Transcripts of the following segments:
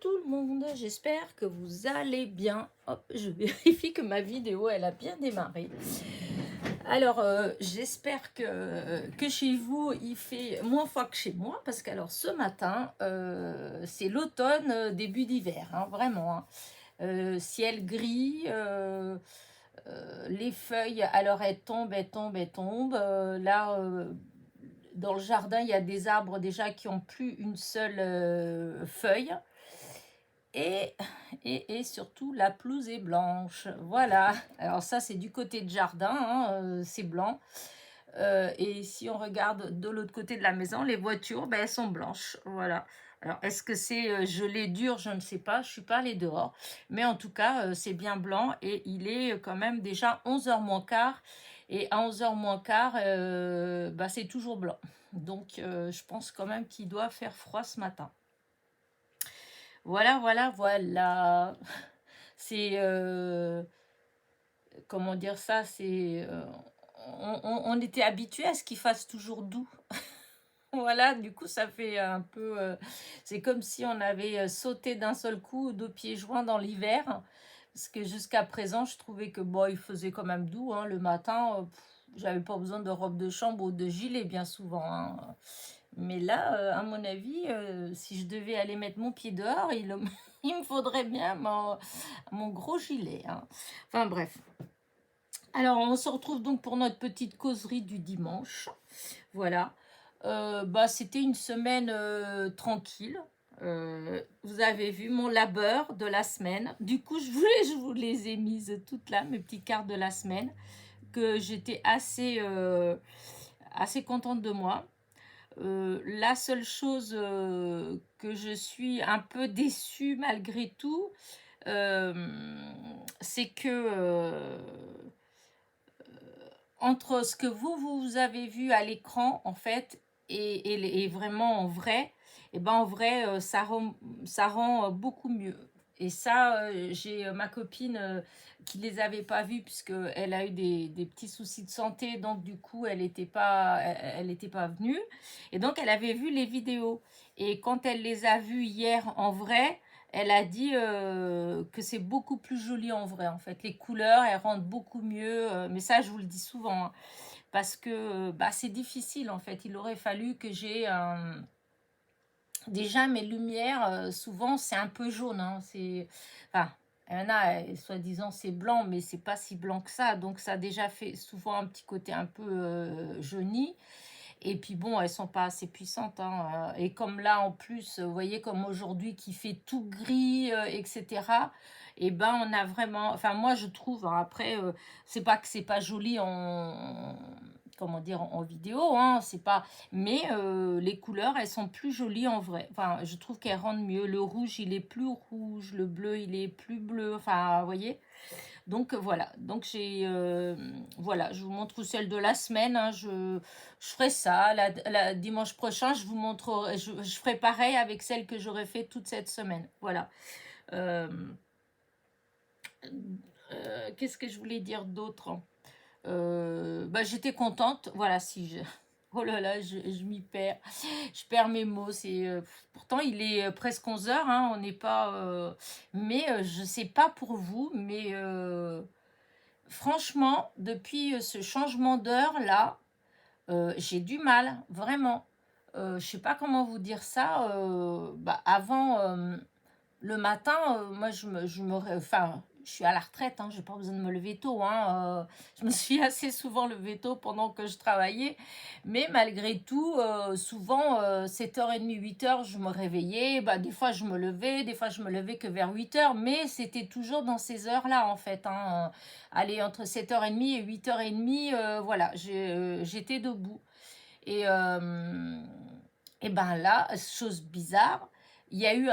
tout le monde, j'espère que vous allez bien. Hop, je vérifie que ma vidéo, elle a bien démarré. Alors, j'espère que chez vous, il fait moins froid que chez moi, parce que alors ce matin, c'est l'automne, début d'hiver, hein, vraiment. Hein. Ciel gris, les feuilles, alors elles tombent, elles tombent, elles tombent. Là, dans le jardin, il y a des arbres déjà qui ont plus une seule feuille. Et, et surtout, la pelouse est blanche. Voilà. Alors ça, c'est du côté de jardin, hein, c'est blanc. Et si on regarde de l'autre côté de la maison, les voitures, ben, elles sont blanches. Voilà. Alors, est-ce que c'est gelé dur? Je ne sais pas. Je ne suis pas allée dehors. Mais en tout cas, c'est bien blanc. Et il est quand même déjà 11h moins quart. Et à 11h moins quart, bah, c'est toujours blanc. Donc, je pense quand même qu'il doit faire froid ce matin. Voilà, voilà, voilà. C'est, comment dire ça, c'est, on était habitué à ce qu'il fasse toujours doux. Voilà, du coup, ça fait un peu, c'est comme si on avait sauté d'un seul coup, 2 pieds joints dans l'hiver. Parce que jusqu'à présent, je trouvais que bon, il faisait quand même doux, hein, le matin. J'avais pas besoin de robe de chambre ou de gilet bien souvent. Hein. Mais là, à mon avis, si je devais aller mettre mon pied dehors, il me faudrait bien mon gros gilet. Hein. Enfin bref. Alors, on se retrouve donc pour notre petite causerie du dimanche. Voilà. Bah, c'était une semaine tranquille. Vous avez vu mon labeur de la semaine. Du coup, je vous les ai mises toutes là, mes petites cartes de la semaine, que j'étais assez contente de moi. La seule chose que je suis un peu déçue malgré tout, c'est que entre ce que vous avez vu à l'écran, en fait, et vraiment en vrai, et ben en vrai, ça rend beaucoup mieux. Et ça, j'ai ma copine qui les avait pas vus puisque elle a eu des petits soucis de santé, donc du coup, elle était pas venue. Et donc, elle avait vu les vidéos. Et quand elle les a vus hier en vrai, elle a dit que c'est beaucoup plus joli en vrai, en fait. Les couleurs, elles rendent beaucoup mieux. Mais ça, je vous le dis souvent, hein, parce que bah, c'est difficile, en fait. Il aurait fallu que j'ai... Déjà, mes lumières, souvent, c'est un peu jaune. Hein, c'est... Enfin, il y en a, soi-disant, c'est blanc, mais c'est pas si blanc que ça. Donc, ça a déjà fait souvent un petit côté un peu jauni. Et puis bon, elles sont pas assez puissantes. Hein. Et comme là, en plus, vous voyez, comme aujourd'hui, qui fait tout gris, etc. Et ben, on a vraiment... Enfin, moi, je trouve, hein, après, c'est pas que c'est pas joli comment dire, en vidéo, hein, c'est pas... Mais les couleurs, elles sont plus jolies en vrai. Enfin, je trouve qu'elles rendent mieux. Le rouge, il est plus rouge. Le bleu, il est plus bleu. Enfin, vous voyez. Donc voilà, donc voilà, je vous montre celle de la semaine, hein, je ferai ça, dimanche prochain, je vous montrerai, je ferai pareil avec celle que j'aurais fait toute cette semaine, voilà. Euh, Qu'est-ce que je voulais dire d'autre? Bah, j'étais contente, voilà, si je... Oh là là, je m'y perds. Je perds mes mots. Pourtant, il est presque 11h. Hein, on n'est pas... Mais je sais pas pour vous, mais franchement, depuis ce changement d'heure là, j'ai du mal, vraiment. Je sais pas comment vous dire ça. Bah, avant, le matin, moi, enfin, je suis à la retraite, hein, j'ai pas besoin de me lever tôt. Hein, je me suis assez souvent levée tôt pendant que je travaillais. Mais malgré tout, souvent, 7h30, 8h, je me réveillais. Bah, des fois, je me levais. Des fois, je me levais que vers 8h. Mais c'était toujours dans ces heures-là, en fait. Hein. Allez, entre 7h30 et 8h30, voilà, j'étais debout. Et, euh, et ben là, chose bizarre, il y a eu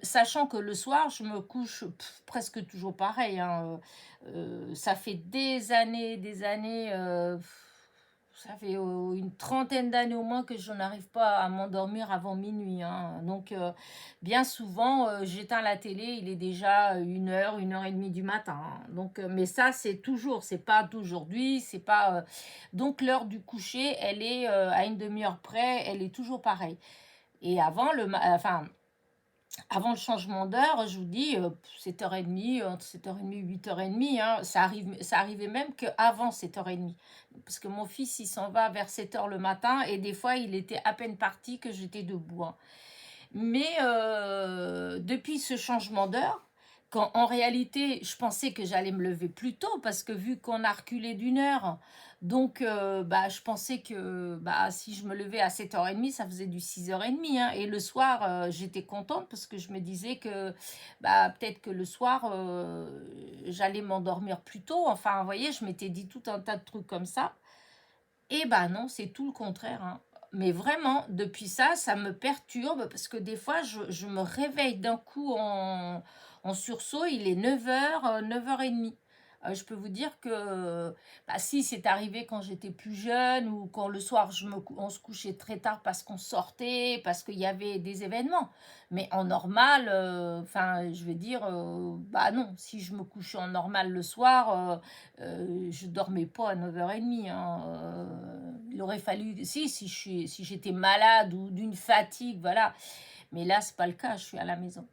sachant que le soir, je me couche presque toujours pareil. Hein, ça fait des années, ça fait une trentaine d'années au moins que je n'arrive pas à m'endormir avant minuit. Hein. Donc, bien souvent, j'éteins la télé, il est déjà 1h, 1h30 du matin. Hein. Donc, mais ça, c'est toujours, c'est pas d'aujourd'hui, c'est pas. Donc, l'heure du coucher, elle est à une demi-heure près, elle est toujours pareille. Et avant, enfin, Avant le changement d'heure, je vous dis, 7h30, entre 7h30 et 8h30, hein, ça arrivait même qu'avant 7h30. Parce que mon fils, il s'en va vers 7h le matin et des fois, il était à peine parti que j'étais debout, hein. Mais depuis ce changement d'heure, quand en réalité, je pensais que j'allais me lever plus tôt parce que vu qu'on a reculé d'une heure, donc bah, je pensais que bah, si je me levais à 7h30, ça faisait du 6h30, hein. Et le soir, j'étais contente parce que je me disais que bah, peut-être que le soir, j'allais m'endormir plus tôt. Enfin, vous voyez, je m'étais dit tout un tas de trucs comme ça. Et bah non, c'est tout le contraire, hein. Mais vraiment, depuis ça, ça me perturbe parce que des fois, je me réveille d'un coup en sursaut, il est 9h, 9h30. Je peux vous dire que bah, si c'est arrivé quand j'étais plus jeune ou quand le soir on se couchait très tard parce qu'on sortait, parce qu'il y avait des événements. Mais en normal, enfin, je veux dire, bah non, si je me couchais en normal le soir, je dormais pas à 9h30, hein. Il aurait fallu, si j'étais malade ou d'une fatigue, voilà. Mais là, c'est pas le cas, je suis à la maison.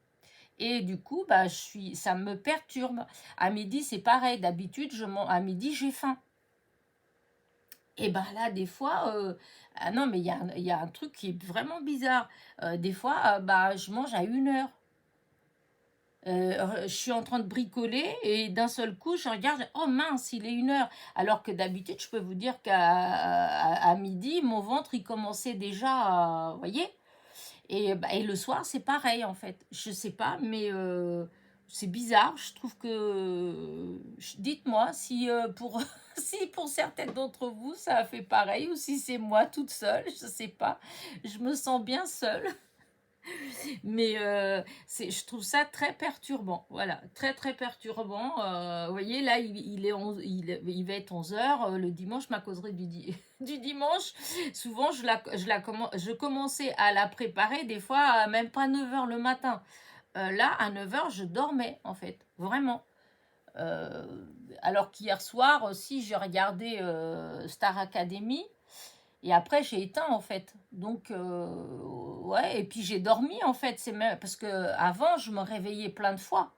Et du coup, bah, ça me perturbe. À midi, c'est pareil. D'habitude, à midi, j'ai faim. Et ben là, des fois, ah non, mais il y a un truc qui est vraiment bizarre. Des fois, bah, je mange à 1h. Je suis en train de bricoler et d'un seul coup, je regarde, oh mince, il est 1h. Alors que d'habitude, je peux vous dire à midi, mon ventre, il commençait déjà vous voyez? Et, bah, et le soir, c'est pareil, en fait. Je sais pas, mais c'est bizarre. Je trouve que... Dites-moi si pour, si pour certaines d'entre vous, ça a fait pareil ou si c'est moi toute seule, je sais pas. Je me sens bien seule. Mais je trouve ça très perturbant. Voilà, très très perturbant. Vous voyez, là, il va être 11h. Le dimanche, ma causerie du dimanche, souvent, je commençais à la préparer, des fois, même pas 9h le matin. Là, à 9h, je dormais, en fait, vraiment. Euh, alors qu'hier soir aussi, j'ai regardé Star Academy. Et après, j'ai éteint, en fait. Donc, ouais, et puis j'ai dormi, en fait. C'est même parce que avant, je me réveillais plein de fois.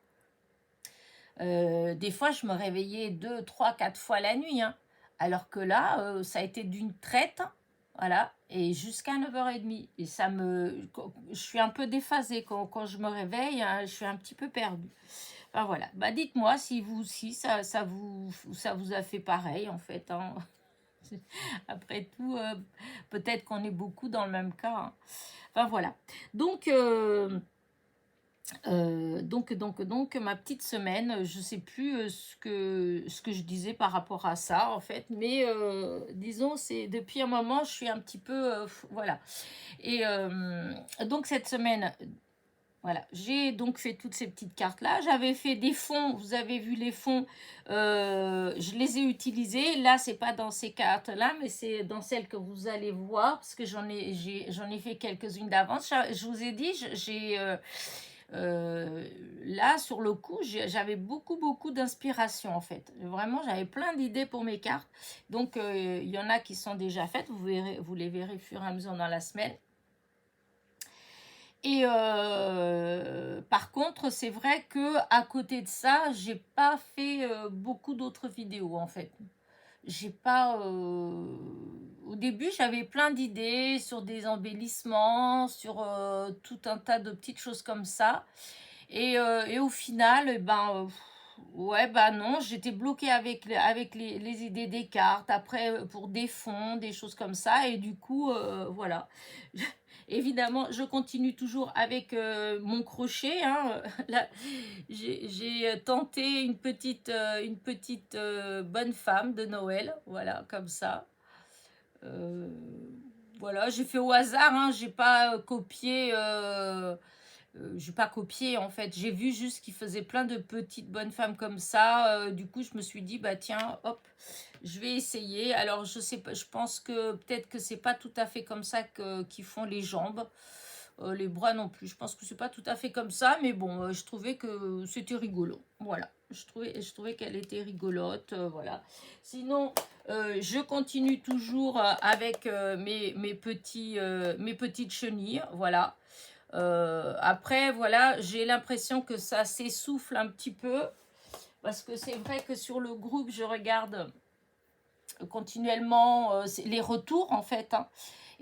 Des fois, je me réveillais 2, 3, 4 fois la nuit, hein. Alors que là, ça a été d'une traite, voilà, et jusqu'à 9h30. Et je suis un peu déphasée quand je me réveille, hein, je suis un petit peu perdue. Enfin, voilà. Bah, dites-moi si vous aussi, ça vous a fait pareil, en fait, hein. Après tout, peut-être qu'on est beaucoup dans le même cas, hein. Enfin voilà. Donc, ma petite semaine, je sais plus ce que je disais par rapport à ça, en fait. Mais disons, c'est depuis un moment, je suis un petit peu... voilà. Et donc, cette semaine, voilà, j'ai donc fait toutes ces petites cartes-là. J'avais fait des fonds, vous avez vu les fonds, je les ai utilisés. Là, c'est pas dans ces cartes-là, mais c'est dans celles que vous allez voir, parce que j'en ai fait quelques-unes d'avance. Je vous ai dit, là, sur le coup, j'avais beaucoup d'inspiration, en fait. Vraiment, j'avais plein d'idées pour mes cartes. Donc, il y en a qui sont déjà faites, vous les verrez au fur et à mesure dans la semaine. Et par contre, c'est vrai que à côté de ça, j'ai pas fait beaucoup d'autres vidéos, en fait. J'ai pas. Au début, j'avais plein d'idées sur des embellissements, sur tout un tas de petites choses comme ça. Et au final, eh ben, ouais, bah non, j'étais bloquée avec les idées des cartes. Après, pour des fonds, des choses comme ça. Et du coup, voilà. Évidemment, je continue toujours avec mon crochet, hein. Là, j'ai tenté une petite bonne femme de Noël, voilà, comme ça. Euh, voilà, j'ai fait au hasard, hein, j'ai pas copié en fait. J'ai vu juste qu'il faisait plein de petites bonnes femmes comme ça. Du coup, je me suis dit bah tiens, hop, je vais essayer. Alors je sais pas, je pense que peut-être que c'est pas tout à fait comme ça qu'ils font les jambes. Les bras non plus. Je pense que c'est pas tout à fait comme ça, mais bon, je trouvais que c'était rigolo. Voilà, je trouvais qu'elle était rigolote. Voilà. Sinon, je continue toujours avec mes petites chenilles. Voilà. Après, voilà, j'ai l'impression que ça s'essouffle un petit peu. Parce que c'est vrai que sur le groupe, je regarde continuellement les retours, en fait, hein.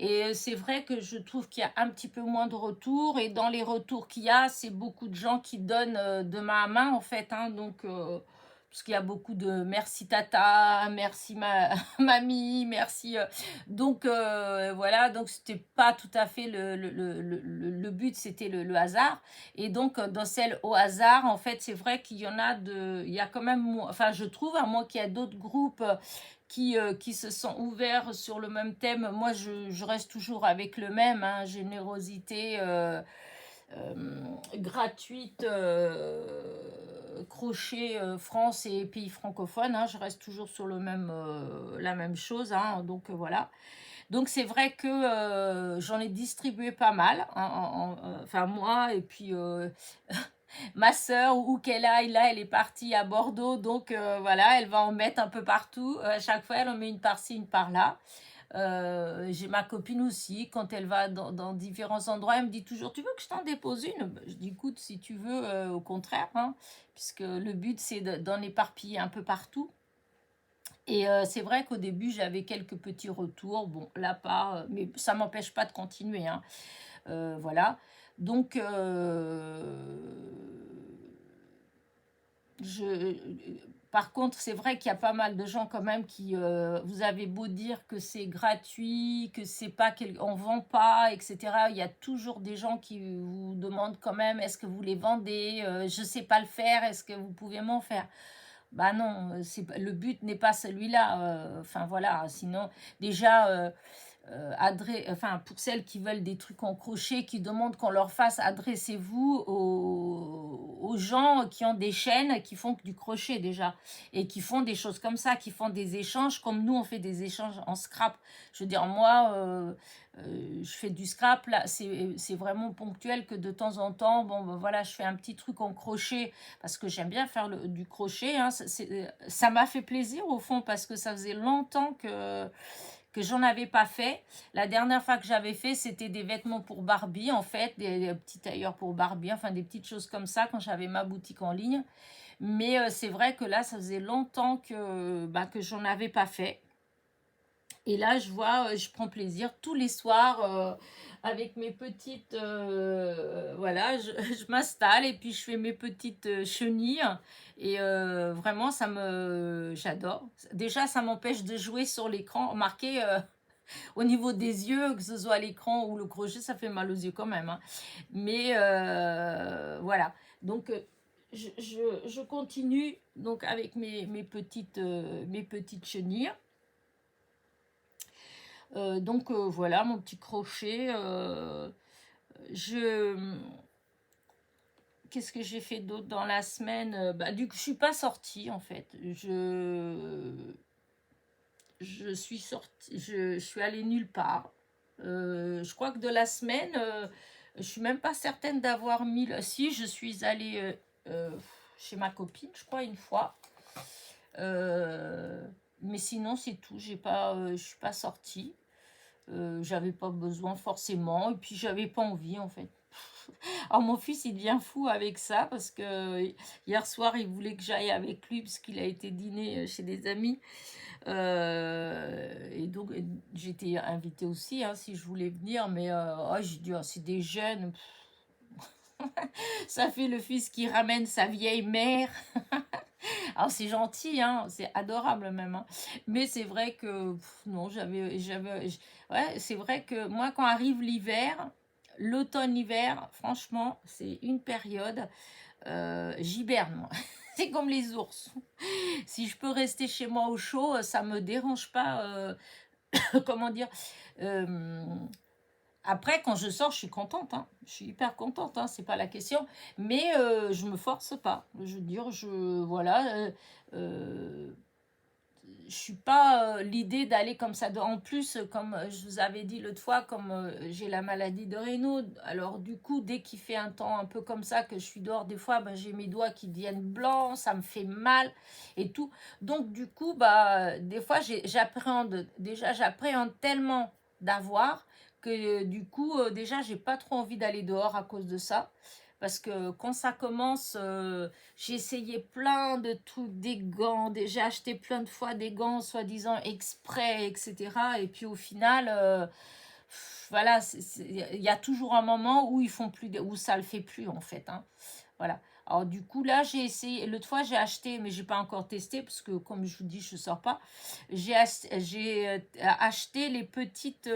Et c'est vrai que je trouve qu'il y a un petit peu moins de retours. Et dans les retours qu'il y a, c'est beaucoup de gens qui donnent de main à main, en fait, hein. Donc, parce qu'il y a beaucoup de merci tata, merci mamie, merci. Donc, voilà. Donc, c'était pas tout à fait le but, c'était le hasard. Et donc, dans celle au hasard, en fait, c'est vrai qu'il y en a de. Il y a quand même. Enfin, je trouve, à moins qu'il y a d'autres groupes qui se sont ouverts sur le même thème. Moi, je reste toujours avec le même, hein, générosité gratuite, crochet France et pays francophones, hein, je reste toujours sur la même chose, hein, donc voilà. Donc c'est vrai que j'en ai distribué pas mal, hein, enfin moi, et puis ma sœur, où qu'elle aille, là, elle est partie à Bordeaux, donc voilà, elle va en mettre un peu partout. À chaque fois, elle en met une par-ci, une par-là. J'ai ma copine aussi, quand elle va dans différents endroits, elle me dit toujours, tu veux que je t'en dépose une? Je dis, écoute, si tu veux, au contraire, hein, puisque le but, c'est d'en éparpiller un peu partout. Et c'est vrai qu'au début, j'avais quelques petits retours. Bon, là, pas, mais ça m'empêche pas de continuer, hein. Voilà. Donc, je, par contre, c'est vrai qu'il y a pas mal de gens quand même qui, vous avez beau dire que c'est gratuit, que c'est pas, on vend pas, etc. Il y a toujours des gens qui vous demandent quand même, est-ce que vous les vendez? Je sais pas le faire, est-ce que vous pouvez m'en faire? Bah non, le but n'est pas celui-là. Enfin voilà, sinon déjà. Enfin, pour celles qui veulent des trucs en crochet, qui demandent qu'on leur fasse, adressez-vous aux gens qui ont des chaînes, qui font du crochet déjà, et qui font des choses comme ça, qui font des échanges, comme nous on fait des échanges en scrap. Je veux dire, moi, je fais du scrap, là, c'est vraiment ponctuel que de temps en temps, bon, ben voilà, je fais un petit truc en crochet, parce que j'aime bien faire du crochet, hein. Ça m'a fait plaisir au fond, parce que ça faisait longtemps que j'en avais pas fait. La dernière fois que j'avais fait, c'était des vêtements pour Barbie, en fait, des petits tailleurs pour Barbie, enfin des petites choses comme ça quand j'avais ma boutique en ligne. Mais c'est vrai que là, ça faisait longtemps que j'en avais pas fait. Et là, je vois, je prends plaisir tous les soirs avec mes petites, voilà, je m'installe et puis je fais mes petites chenilles. Et vraiment, j'adore. Déjà, ça m'empêche de jouer sur l'écran. Remarquez, au niveau des yeux, que ce soit l'écran ou le crochet, ça fait mal aux yeux quand même, hein. Mais voilà. Donc, je continue donc avec mes petites chenilles. Donc voilà mon petit crochet. Je Qu'est-ce que j'ai fait d'autre dans la semaine? Bah, du coup, je suis pas sortie en fait. Je suis sortie, je suis allée nulle part. Je crois que de la semaine, je suis même pas certaine d'avoir mis. Si, je suis allée chez ma copine, je crois, une fois. Euh, mais sinon, c'est tout. Je suis pas sortie. J'avais pas besoin forcément. Et puis, j'avais pas envie, en fait. Alors, mon fils, il devient fou avec ça parce que hier soir, il voulait que j'aille avec lui parce qu'il a été dîner chez des amis. Et donc, j'étais invitée aussi, hein, si je voulais venir. Mais oh, j'ai dit, oh, c'est des jeunes. Ça fait le fils qui ramène sa vieille mère. Alors c'est gentil, hein, c'est adorable même, hein. Mais c'est vrai que non, ouais, c'est vrai que moi quand arrive l'hiver, l'automne-hiver, franchement, c'est une période, j'hiberne, moi. C'est comme les ours. Si je peux rester chez moi au chaud, ça me dérange pas. Comment dire, euh, après, quand je sors, je suis contente, hein. Je suis hyper contente, hein, c'est pas la question. Mais je me force pas. Je veux dire, voilà, euh, je suis pas l'idée d'aller comme ça. En plus, comme je vous avais dit l'autre fois, comme j'ai la maladie de Raynaud, alors du coup, dès qu'il fait un temps un peu comme ça, que je suis dehors, des fois, ben, j'ai mes doigts qui deviennent blancs, ça me fait mal et tout. Donc du coup, bah, des fois, j'appréhende tellement d'avoir que du coup, déjà, j'ai pas trop envie d'aller dehors à cause de ça. Parce que quand ça commence, j'ai essayé plein de trucs, des gants, j'ai acheté plein de fois des gants, soi-disant exprès, etc. Et puis au final, voilà, il y a toujours un moment où ils font plus, où ça le fait plus en fait, hein. Voilà. Alors du coup là j'ai essayé, l'autre fois j'ai acheté, mais j'ai pas encore testé parce que comme je vous dis je sors pas. J'ai acheté les petites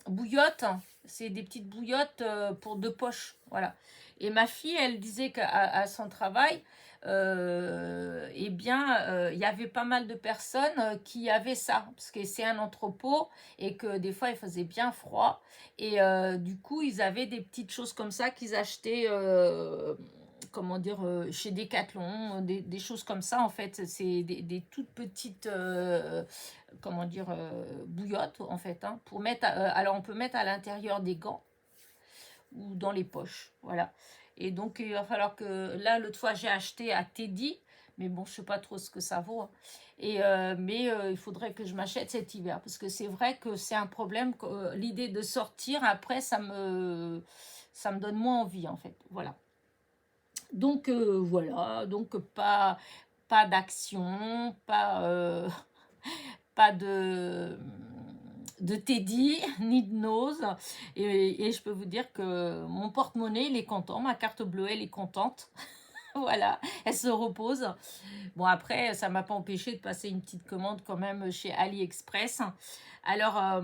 bouillottes. C'est des petites bouillottes pour deux poches, voilà. Et ma fille elle disait qu'à son travail, eh bien il y avait pas mal de personnes qui avaient ça parce que c'est un entrepôt et que des fois il faisait bien froid. Et du coup, ils avaient des petites choses comme ça qu'ils achetaient, comment dire, chez Decathlon, des choses comme ça, en fait. C'est des toutes petites, comment dire, bouillottes, en fait, hein, pour mettre, alors on peut mettre à l'intérieur des gants ou dans les poches, voilà. Et donc, il va falloir que, là, l'autre fois, j'ai acheté à Teddy, mais bon, je sais pas trop ce que ça vaut, hein. Et, mais il faudrait que je m'achète cet hiver, parce que c'est vrai que c'est un problème, l'idée de sortir, après, ça me donne moins envie, en fait, voilà. Donc, voilà, donc pas d'action, pas de Teddy, ni de Nose. Et je peux vous dire que mon porte-monnaie, il est content, ma carte bleue, elle est contente. Voilà, elle se repose. Bon, après, ça m'a pas empêché de passer une petite commande quand même chez AliExpress. Alors,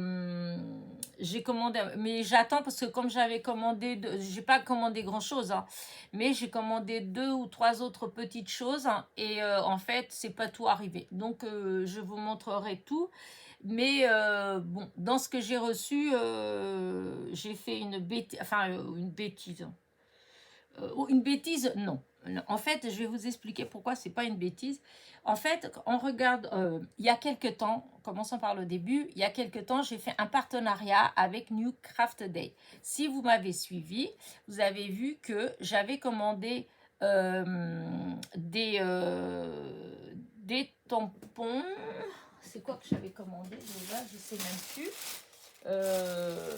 j'ai commandé, mais j'attends parce que comme j'avais commandé, j'ai pas commandé grand-chose, hein, mais j'ai commandé 2 ou 3 autres petites choses, hein, et en fait, c'est pas tout arrivé. Donc, je vous montrerai tout. Mais bon, dans ce que j'ai reçu, j'ai fait une bêtise, enfin une bêtise. Une bêtise, non. Non. En fait, je vais vous expliquer pourquoi c'est pas une bêtise. En fait, on regarde, il y a quelque temps, commençons par le début, il y a quelque temps, j'ai fait un partenariat avec New Craft Day. Si vous m'avez suivi, vous avez vu que j'avais commandé des tampons. C'est quoi que j'avais commandé déjà? Je sais même plus. Euh,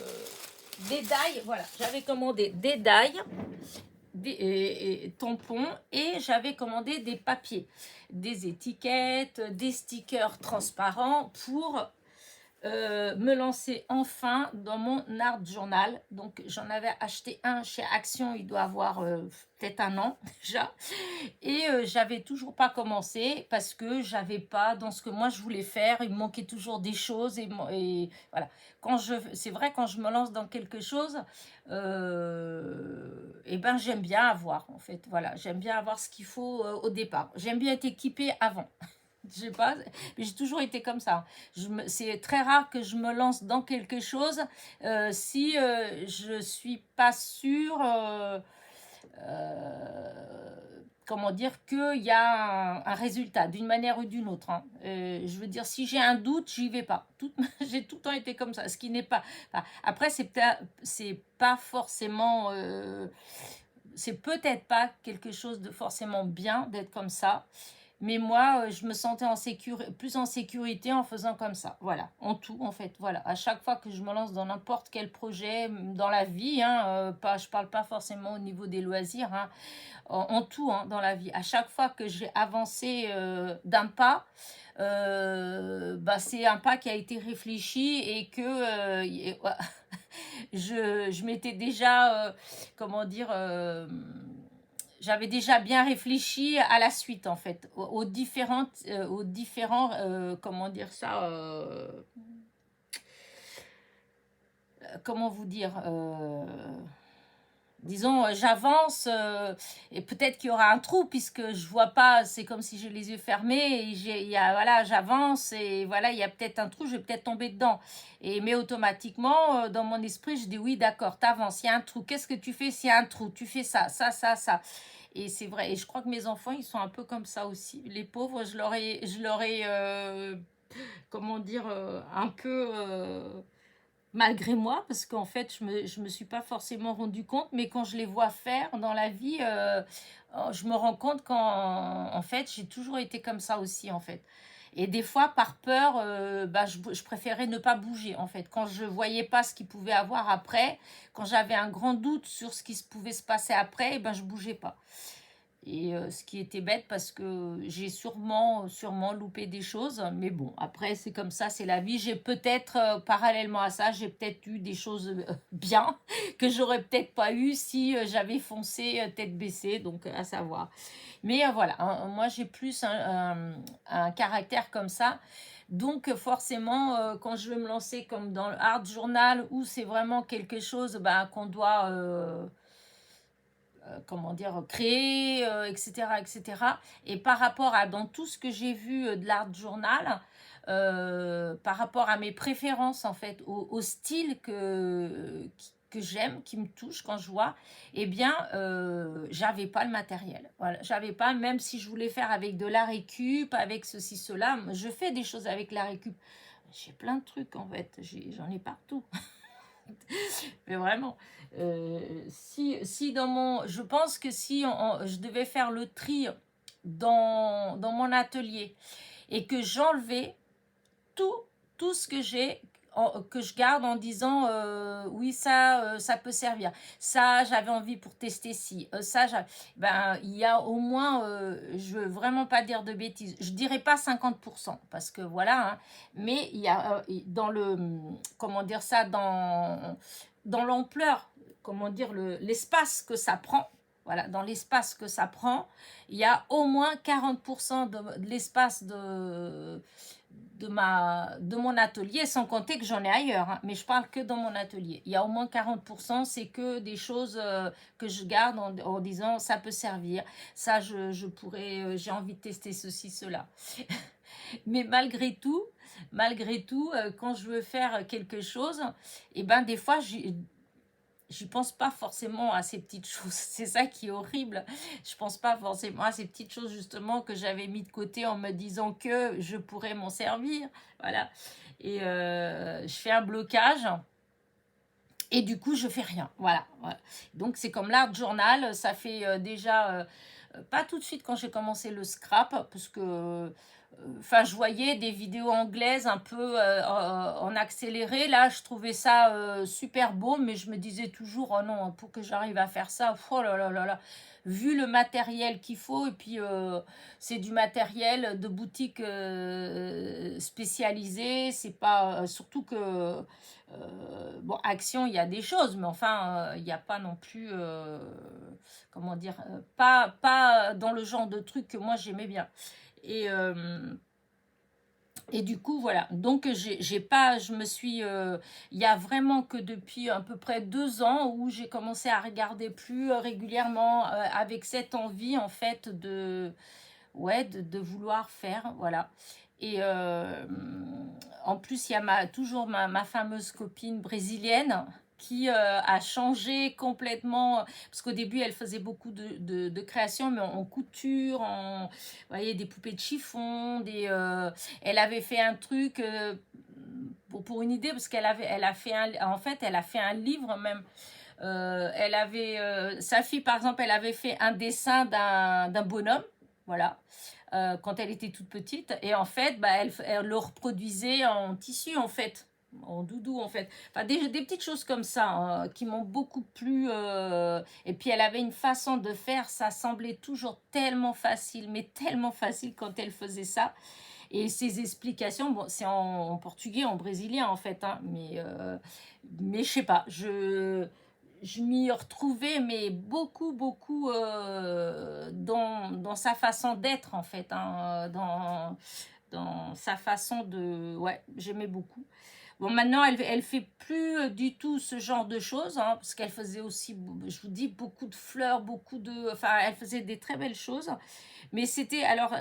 des dailles, voilà. J'avais commandé des dailles, des tampons, et j'avais commandé des papiers, des étiquettes, des stickers transparents pour me lancer enfin dans mon art journal. Donc j'en avais acheté un chez Action, il doit avoir peut-être un an déjà, et j'avais toujours pas commencé parce que j'avais pas dans ce que moi je voulais faire, il me manquait toujours des choses, et voilà. C'est vrai, quand je me lance dans quelque chose, et ben j'aime bien avoir, en fait, voilà, j'aime bien avoir ce qu'il faut au départ, j'aime bien être équipée avant. Je sais pas, mais j'ai toujours été comme ça. C'est très rare que je me lance dans quelque chose si je suis pas sûre, comment dire, qu'il y a un résultat d'une manière ou d'une autre, hein. Je veux dire, si j'ai un doute, j'y vais pas. J'ai tout le temps été comme ça. Ce qui n'est pas. Enfin, après, c'est pas forcément. C'est peut-être pas quelque chose de forcément bien d'être comme ça. Mais moi, je me sentais plus en sécurité en faisant comme ça. Voilà, en tout, en fait. Voilà, à chaque fois que je me lance dans n'importe quel projet, dans la vie, hein, je parle pas forcément au niveau des loisirs, hein, en tout, hein, dans la vie. À chaque fois que j'ai avancé d'un pas, bah, c'est un pas qui a été réfléchi et que je m'étais déjà, comment dire, j'avais déjà bien réfléchi à la suite, en fait, aux différents, comment dire ça, comment vous dire, disons, j'avance, et peut-être qu'il y aura un trou puisque je vois pas, c'est comme si j'ai les yeux fermés et voilà, j'avance et voilà, il y a peut-être un trou, je vais peut-être tomber dedans. Mais automatiquement, dans mon esprit, je dis oui, d'accord, t'avances, il y a un trou. Qu'est-ce que tu fais s'il y a un trou? Tu fais ça, ça, ça, ça. Et c'est vrai, et je crois que mes enfants, ils sont un peu comme ça aussi. Les pauvres, je leur ai comment dire, un peu malgré moi, parce qu'en fait, je me suis pas forcément rendu compte, mais quand je les vois faire dans la vie, je me rends compte qu'en fait, j'ai toujours été comme ça aussi, en fait. Et des fois, par peur, bah, je préférais ne pas bouger, en fait. Quand je voyais pas ce qu'il pouvait avoir après, quand j'avais un grand doute sur ce qui pouvait se passer après, eh ben, je bougeais pas. Et ce qui était bête parce que j'ai sûrement loupé des choses. Mais bon, après, c'est comme ça, c'est la vie. J'ai peut-être, parallèlement à ça, j'ai peut-être eu des choses bien que j'aurais peut-être pas eu si j'avais foncé tête baissée, donc à savoir. Mais voilà, hein, moi j'ai plus un caractère comme ça. Donc forcément, quand je veux me lancer comme dans le art journal, où c'est vraiment quelque chose bah, qu'on doit comment dire, créer, etc., etc. Et par rapport à dans tout ce que j'ai vu de l'art journal, par rapport à mes préférences en fait, au style que j'aime, qui me touche quand je vois, eh bien, j'avais pas le matériel. Voilà, j'avais pas, même si je voulais faire avec de la récup, avec ceci, cela, je fais des choses avec la récup. J'ai plein de trucs en fait, j'en ai partout. Mais vraiment, si dans mon... Je pense que si je devais faire le tri dans mon atelier et que j'enlevais tout, tout ce que j'ai, que je garde en disant oui, ça peut servir. Ça, j'avais envie pour tester si. Ben, il y a au moins, je veux vraiment pas dire de bêtises, je dirais pas 50% parce que voilà, hein, mais il y a dans le, comment dire ça, dans l'ampleur, comment dire, l'espace que ça prend. Voilà, dans l'espace que ça prend, il y a au moins 40% de l'espace de mon atelier, sans compter que j'en ai ailleurs, hein, mais je parle que dans mon atelier. Il y a au moins 40%, c'est que des choses que je garde en disant ça peut servir, ça je pourrais, j'ai envie de tester ceci, cela. Mais malgré tout, quand je veux faire quelque chose, et ben des fois j'y pense pas forcément à ces petites choses. C'est ça qui est horrible. Je pense pas forcément à ces petites choses justement que j'avais mis de côté en me disant que je pourrais m'en servir. Voilà. Et je fais un blocage. Et du coup, je fais rien. Voilà. Voilà. Donc, c'est comme l'art journal. Ça fait déjà, pas tout de suite quand j'ai commencé le scrap, parce que enfin, je voyais des vidéos anglaises un peu en accéléré. Là, je trouvais ça super beau, mais je me disais toujours, oh non, pour que j'arrive à faire ça, oh là là là là. Vu le matériel qu'il faut, et puis c'est du matériel de boutique spécialisée, c'est pas, surtout que, bon, Action, il y a des choses, mais enfin, il n'y a pas non plus, comment dire, pas dans le genre de truc que moi j'aimais bien. Et, et du coup, voilà. Donc, j'ai pas, je me suis, il y a vraiment que depuis à peu près 2 ans où j'ai commencé à regarder plus régulièrement avec cette envie, en fait, ouais, de vouloir faire, voilà. Et en plus, il y a toujours ma fameuse copine brésilienne qui a changé complètement, parce qu'au début, elle faisait beaucoup de créations, mais en couture, vous voyez, des poupées de chiffon, elle avait fait un truc, pour une idée, parce elle a fait en fait, elle a fait un livre même. Elle avait, sa fille, par exemple, elle avait fait un dessin d'un bonhomme, voilà, quand elle était toute petite. Et en fait, bah, elle le reproduisait en tissu, en fait, en doudou, en fait. Enfin, des petites choses comme ça hein, qui m'ont beaucoup plu. Et puis, elle avait une façon de faire, ça semblait toujours tellement facile, mais tellement facile quand elle faisait ça. Et ses explications, bon, c'est en portugais, en brésilien, en fait, hein, mais je sais pas, je m'y retrouvais, mais beaucoup, beaucoup dans sa façon d'être, en fait, hein, dans sa façon de... Ouais, j'aimais beaucoup. Bon, maintenant, elle fait plus du tout ce genre de choses, hein, parce qu'elle faisait aussi, je vous dis, beaucoup de fleurs, beaucoup de... Enfin, elle faisait des très belles choses. Mais c'était... Alors,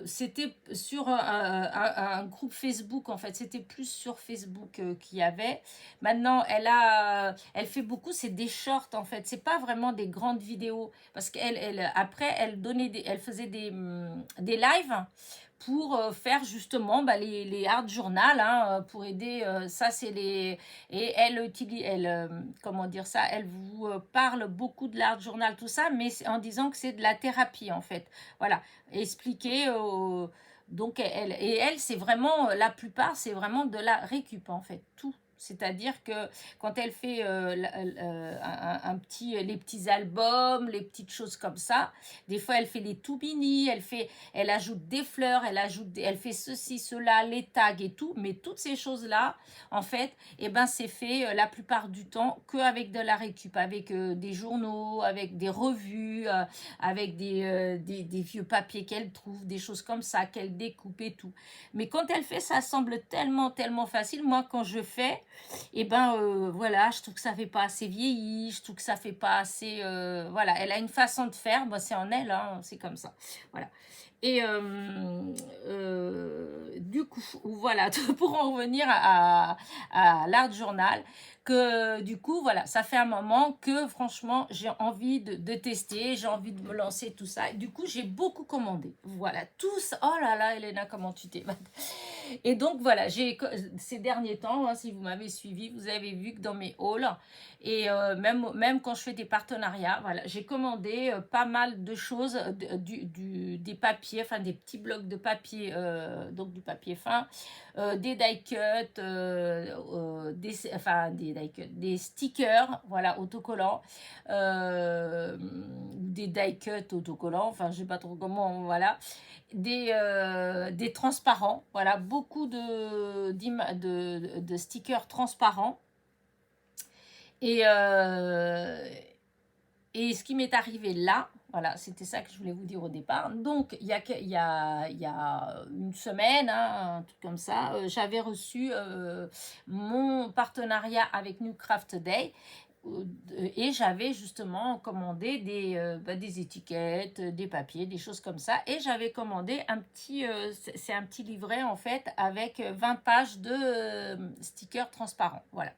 c'était sur un groupe Facebook, en fait. C'était plus sur Facebook qu'il y avait. Maintenant, elle fait beaucoup, c'est des shorts, en fait. C'est pas vraiment des grandes vidéos. Parce après, elle faisait des lives pour faire justement bah, les art journal, hein, pour aider. Ça, c'est les. Et comment dire ça, elle vous parle beaucoup de l'art journal, tout ça, mais en disant que c'est de la thérapie, en fait. Voilà, expliquer Donc, elle c'est vraiment, la plupart, c'est vraiment de la récup, en fait, tout. C'est-à-dire que quand elle fait les petits albums, les petites choses comme ça, des fois elle fait les tout mini, elle ajoute des fleurs, elle fait ceci, cela, les tags et tout, mais toutes ces choses-là, en fait, eh ben, c'est fait la plupart du temps qu'avec de la récup, avec des journaux, avec des revues, avec des vieux papiers qu'elle trouve, des choses comme ça, qu'elle découpe et tout. Mais quand elle fait, ça semble tellement, tellement facile. Moi, quand je fais, et ben voilà, je trouve que ça fait pas assez vieilli, je trouve que ça fait pas assez... voilà, elle a une façon de faire, moi c'est en elle, hein, c'est comme ça. Voilà. Et du coup, voilà, pour en revenir à l'art journal, que du coup, voilà, ça fait un moment que franchement, j'ai envie de tester, j'ai envie de me lancer, tout ça. Du coup, j'ai beaucoup commandé. Voilà, tous. Oh là là, Elena, comment tu t'es... Et donc voilà, ces derniers temps, hein, si vous m'avez suivi, vous avez vu que dans mes hauls, et même quand je fais des partenariats, voilà, j'ai commandé pas mal de choses, des papiers, enfin des petits blocs de papier, donc du papier fin, des die cuts, des stickers, voilà, autocollants, des die cuts autocollants, enfin je sais pas trop comment, voilà, des transparents, voilà, beaucoup de stickers transparents. Et, et ce qui m'est arrivé là, voilà, c'était ça que je voulais vous dire au départ. Donc, il y a une semaine, hein, un truc comme ça, j'avais reçu mon partenariat avec New Craft Day. Et j'avais justement commandé des étiquettes, des papiers, des choses comme ça. Et j'avais commandé c'est un petit livret en fait avec 20 pages de stickers transparents. Voilà.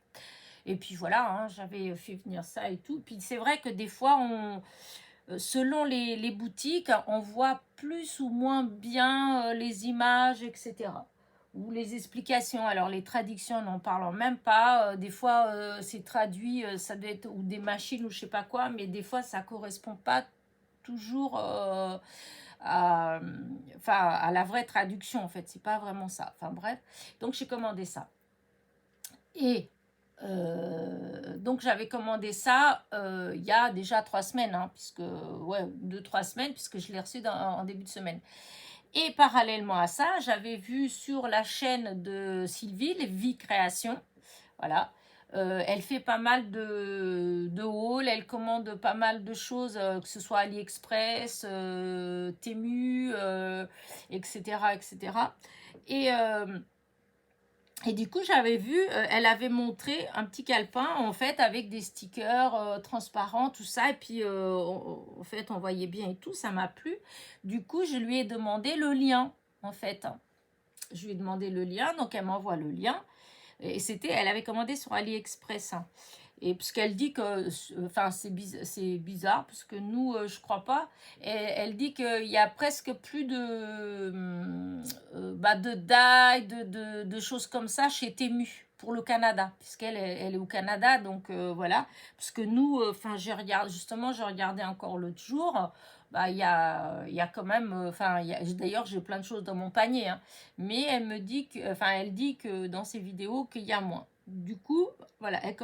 Et puis voilà, hein, j'avais fait venir ça et tout. Puis c'est vrai que des fois, selon les boutiques, on voit plus ou moins bien les images, etc. Ou les explications. Alors les traductions, n'en parlons même pas. Des fois, c'est traduit, ça doit être ou des machines ou je sais pas quoi, mais des fois, ça correspond pas toujours à, à la vraie traduction, en fait. C'est pas vraiment ça. Enfin bref, donc j'ai commandé ça. Et donc j'avais commandé ça il y a déjà 3 semaines, hein, puisque, ouais, 2-3 semaines, puisque je l'ai reçu en début de semaine. Et parallèlement à ça, j'avais vu sur la chaîne de Sylvie, les Vie Création, voilà. Elle fait pas mal de hauls, elle commande pas mal de choses, que ce soit AliExpress, Temu, etc., etc. Et, et du coup, j'avais vu, elle avait montré un petit calepin, en fait, avec des stickers transparents, tout ça. Et puis, en fait, on voyait bien et tout, ça m'a plu. Du coup, je lui ai demandé le lien, en fait. Je lui ai demandé le lien, donc elle m'envoie le lien. Et elle avait commandé sur AliExpress, hein. Et parce qu'elle dit que, enfin, c'est bizarre, parce que nous, je crois pas. Et elle dit qu'il y a presque plus de dye, de choses comme ça chez Temu pour le Canada, puisqu'elle est au Canada, donc voilà. Parce que nous, enfin, justement, j'ai regardé encore l'autre jour. Bah, il y a quand même, enfin, d'ailleurs, j'ai plein de choses dans mon panier, hein, mais elle dit que dans ses vidéos qu'il y a moins. Du coup, voilà, elle